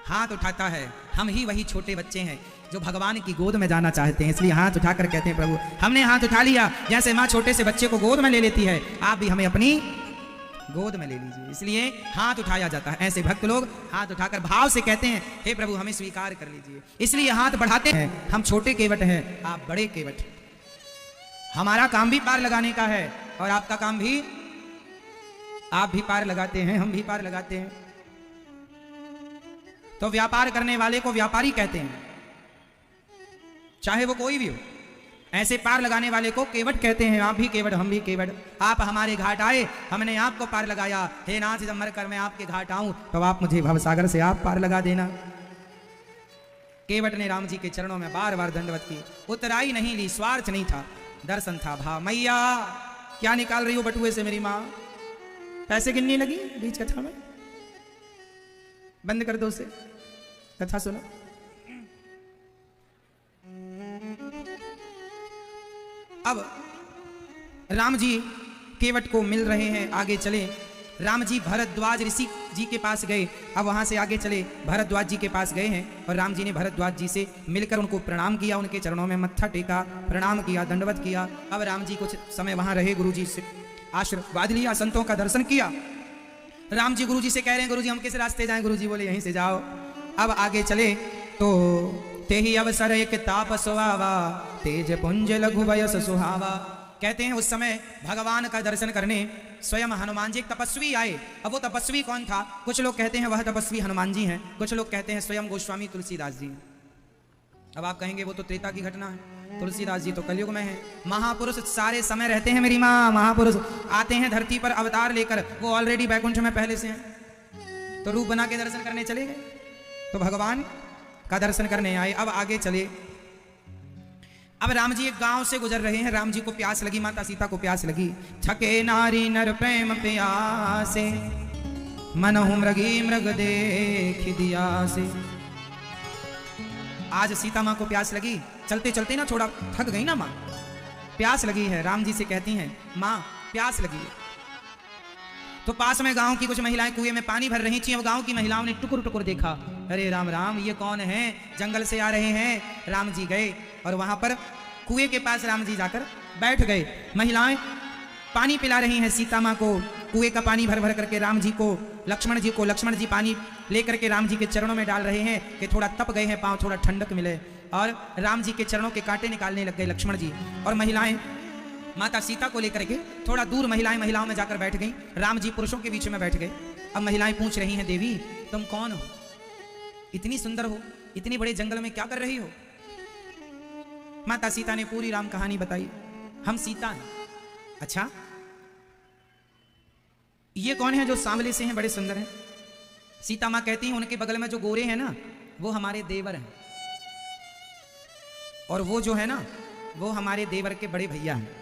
हाथ उठाता है। हम ही वही छोटे बच्चे हैं जो भगवान की गोद में जाना चाहते हैं, इसलिए हाथ उठाकर कहते हैं प्रभु हमने हाथ उठा लिया। जैसे माँ छोटे से बच्चे को गोद में ले लेती है, आप भी हमें अपनी गोद में ले लीजिए, इसलिए हाथ उठाया जाता है। ऐसे भक्त लोग हाथ उठाकर भाव से कहते हैं हे प्रभु हमें स्वीकार कर लीजिए, इसलिए हाथ बढ़ाते हैं। हम छोटे केवट हैं, आप बड़े केवट। हमारा काम भी पार लगाने का है और आपका काम भी, आप भी पार लगाते हैं, हम भी पार लगाते हैं। तो व्यापार करने वाले को व्यापारी कहते हैं, चाहे वो कोई भी हो। ऐसे पार लगाने वाले को केवट कहते हैं। आप भी केवट, हम भी केवट। आप हमारे घाट आए, हमने आपको पार लगाया। हे नाथ जब मर कर मैं आपके घाट आऊं तो आप मुझे भवसागर से आप पार लगा देना। केवट ने राम जी के चरणों में बार बार दंडवत की। उतराई नहीं ली, स्वार्थ नहीं था, दर्शन था भाव। मैया क्या निकाल रही हो बटुए से मेरी माँ? पैसे गिनने लगी बीच कथा में? बंद कर दो उसे, कथा सुनो। अब राम जी केवट को मिल रहे हैं, आगे चले। राम जी भरद्वाज ऋषि जी के पास गए। अब वहां से आगे चले, भरद्वाज जी के पास गए हैं और राम जी ने भरद्वाज जी से मिलकर उनको प्रणाम किया, उनके चरणों में मत्था टेका, प्रणाम किया, दंडवत किया। अब राम जी कुछ समय वहां रहे, गुरु जी से आशीर्वाद लिया, संतों का दर्शन किया। राम जी गुरु जी से कह रहे हैं, गुरु जी हम किस रास्ते जाएं? गुरु जी बोले यहीं से जाओ। अब आगे चले तो ते ही अवसर एक तापस आवा, तेज पुंज लघु वयस सुहावा। कहते हैं उस समय भगवान का दर्शन करने स्वयं हनुमान जी एक तपस्वी आए। अब वो तपस्वी कौन था? कुछ लोग कहते हैं वह तपस्वी हनुमान जी हैं, कुछ लोग कहते हैं स्वयं गोस्वामी तुलसीदास जी। अब आप कहेंगे वो तो त्रेता की घटना है, तुलसीदास जी तो कलयुग में है। महापुरुष सारे समय रहते हैं मेरी माँ, महापुरुष आते हैं धरती पर अवतार लेकर, वो ऑलरेडी बैकुंठ में पहले से हैं, तो रूप बना के दर्शन करने चले गए, तो भगवान का दर्शन करने आए। अब आगे चले। अब राम जी एक गांव से गुजर रहे हैं, राम जी को प्यास लगी, माता सीता को प्यास लगी। छके नारी नर प्रेम प्यासे, मनहु मृगी मृग देख दिया से। आज सीता माँ को प्यास लगी, चलते चलते ना थोड़ा थक गई ना माँ, प्यास लगी है। राम जी से कहती हैं माँ प्यास लगी है। तो पास में गांव की कुछ महिलाएं कुएं में पानी भर रही थी। अब गांव की महिलाओं ने टुकुर टुकुर देखा, अरे राम राम ये कौन है, जंगल से आ रहे हैं। राम जी गए और वहां पर कुएं के पास राम जी जाकर बैठ गए। महिलाएं पानी पिला रही हैं सीता माँ को, कुएं का पानी भर भर करके राम जी को, लक्ष्मण जी पानी लेकर के राम जी के चरणों में डाल रहे हैं कि थोड़ा तप गए हैं पांव, थोड़ा ठंडक मिले। और राम जी के चरणों के कांटे निकालने लग गए लक्ष्मण जी। और महिलाएं माता सीता को लेकर के थोड़ा दूर महिलाओं में जाकर बैठ गई। राम जी पुरुषों के बीच में बैठ गए। अब महिलाएं पूछ रही हैं, देवी तुम कौन हो, इतनी सुंदर हो, इतनी बड़े जंगल में क्या कर रही हो? माता सीता ने पूरी राम कहानी बताई। हम सीता हैं। अच्छा ये कौन है जो सांवले से हैं, बड़े सुंदर हैं? सीता माँ कहती हैं उनके बगल में जो गोरे हैं ना वो हमारे देवर हैं, और वो जो है ना वो हमारे देवर के बड़े भैया हैं।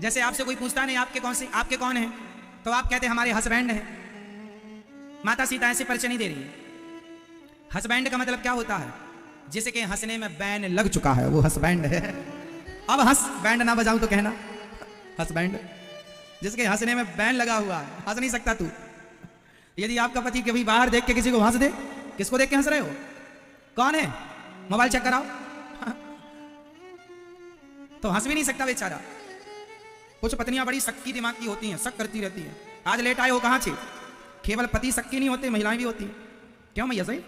जैसे आपसे कोई पूछता नहीं आपके कौन है, तो आप कहते हमारे हस्बैंड हैं। माता सीता ऐसे परिचय नहीं दे रही है। हस्बैंड का मतलब क्या होता है? जिसके हंसने में बैन लग चुका है वो हस्बैंड है। अब हंस, बैंड ना बजाऊं तो कहना हस्बैंड। जिसके हंसने में बैन लगा हुआ है, हंस नहीं सकता तू। यदि आपका पति कभी बाहर देख के किसी को हंस दे, किसको देख के हंस रहे हो, कौन है, मोबाइल चेक कराओ, तो हंस भी नहीं सकता बेचारा। कुछ पत्नियां बड़ी सक्की दिमाग की होती हैं, शक करती रहती हैं। आज लेट आए हो कहां से? केवल पति सक्की नहीं होते, महिलाएं भी होती हैं। क्यों मैया सही?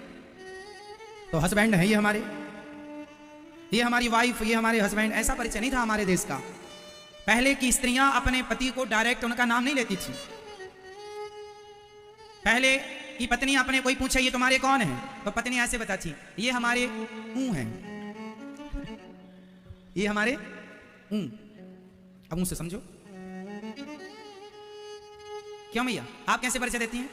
तो हस्बैंड है ये हमारे, ये हमारी वाइफ, ये हमारे हस्बैंड। ऐसा परिचय नहीं था हमारे देश का। पहले की स्त्रियां अपने पति को डायरेक्ट उनका नाम नहीं लेती थी। पहले की पत्नी अपने कोई पूछे ये तुम्हारे कौन है, तो पत्नी ऐसे बताती ये हमारे ऊ हैं, ये हमारे ऊ। अब मुझसे समझो क्यों भैया, आप कैसे परिचय देती हैं?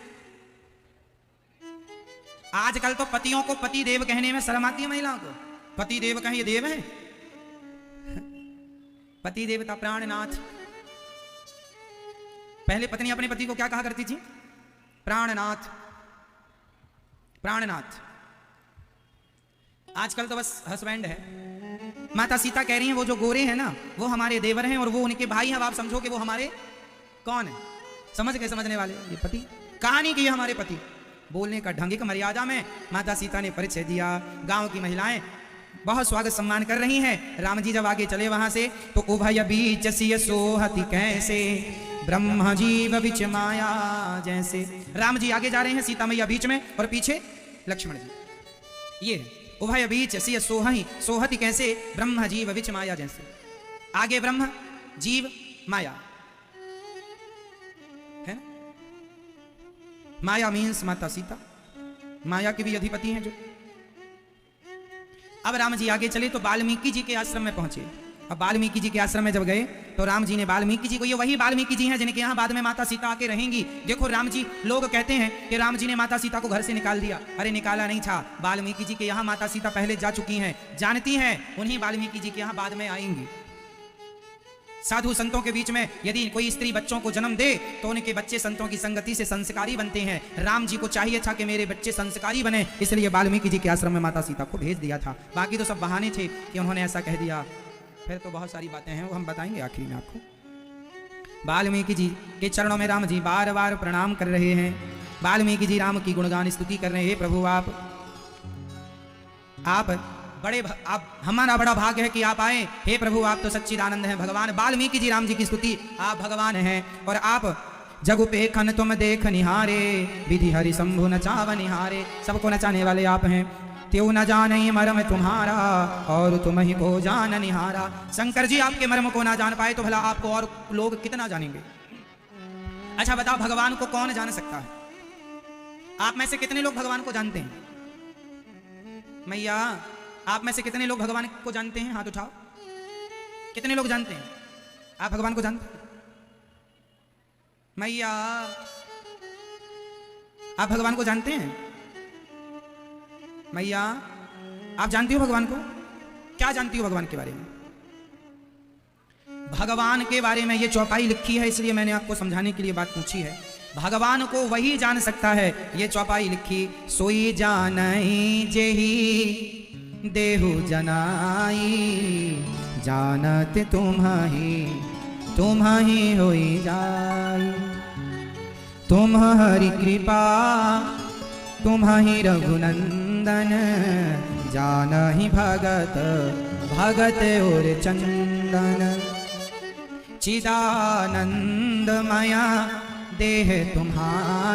आजकल तो पतियों को पति देव कहने में शर्म आती है महिलाओं को। पति देव कहें, ये देव है? पति देवता प्राणनाथ। पहले पत्नी अपने पति को क्या कहा करती थी? प्राणनाथ, प्राणनाथ। आजकल तो बस हस्बैंड है। माता सीता कह रही हैं वो जो गोरे हैं ना वो हमारे देवर हैं और वो उनके भाई हैं। अब आप समझो कि वो हमारे कौन है? समझ गए समझने वाले? ये पति, कहानी की हमारे पति। बोलने का ढंग, की मर्यादा में माता सीता ने परिचय दिया। गांव की महिलाएं बहुत स्वागत सम्मान कर रही हैं। राम जी जब आगे चले वहां से, तो उभय बीच सिय सोहति कैसे, ब्रह्म जीव बिच माया जैसे। राम जी आगे जा रहे हैं, सीता मैया बीच में और पीछे लक्ष्मण जी। ये उभय बीच सिय सोहति कैसे, ब्रह्म जीव बिच माया जैसे। आगे ब्रह्म, जीव, माया है। माया मीन्स माता सीता, माया के भी अधिपति हैं जो। अब राम जी आगे चले तो वाल्मीकि जी के आश्रम में पहुंचे। अब वाल्मीकि जी के आश्रम में जब गए तो राम जी ने वाल्मीकि जी को, ये वही वाल्मीकि जी हैं जिनके यहाँ बाद में माता सीता आके रहेंगी। देखो राम जी, लोग कहते हैं कि राम जी ने माता सीता को घर से निकाल दिया। अरे निकाला नहीं था, वाल्मीकि जी के यहाँ माता सीता पहले जा चुकी हैं, जानती हैं। उन्हीं वाल्मीकि जी के यहाँ बाद में आएंगी। साधु संतों के बीच में यदि कोई स्त्री बच्चों को जन्म दे तो उनके बच्चे संतों की संगति से संस्कारी बनते हैं। राम जी को चाहिए था कि मेरे बच्चे संस्कारी बने, इसलिए वाल्मीकि जी के आश्रम में माता सीता को भेज दिया था। बाकी तो सब बहाने थे कि उन्होंने ऐसा कह दिया। फिर तो बहुत सारी बातें हैं, वो हम बताएंगे आखिरी में आपको। वाल्मीकि जी के चरणों में राम जी बार बार प्रणाम कर रहे हैं। वाल्मीकि जी राम की गुणगान स्तुति कर रहे हैं। हे प्रभु, आप बड़े, आप, हमारा बड़ा भाग्य है कि आप आए। हे प्रभु, आप तो सच्चिदानंद हैं भगवान। वाल्मीकि जी राम जी की स्तुति, आप भगवान हैं और आप जगु पे खन तुम देख निहारे, विधि हरि शंभु नचाव निहारे। सबको नचाने वाले आप हैं। त्यों न जाने मर्म तुम्हारा, और तुम ही को जान निहारा। शंकर जी आपके मर्म को ना जान पाए तो भला आपको और लोग कितना जानेंगे। अच्छा बताओ, भगवान को कौन जान सकता है? आप में से कितने लोग भगवान को जानते हैं? मैया, आप में से कितने लोग भगवान को जानते हैं? हाथ उठाओ। कितने लोग जानते हैं? आप भगवान को जानते हैं? मैया, आप भगवान को जानते हैं? मैया, आप जानती हो भगवान को? क्या जानती हो भगवान के बारे में? भगवान के बारे में ये चौपाई लिखी है, इसलिए मैंने आपको समझाने के लिए बात पूछी है। भगवान को वही जान सकता है। ये चौपाई लिखी, सोई जानई जेही देहु जनाई, जानत तुम्हाही होई जाई। तुम हरि कृपा तुम्हाही रघुनंदन, जानहि भगत और चंदन। चिदानंद माया देह तुम्हारी।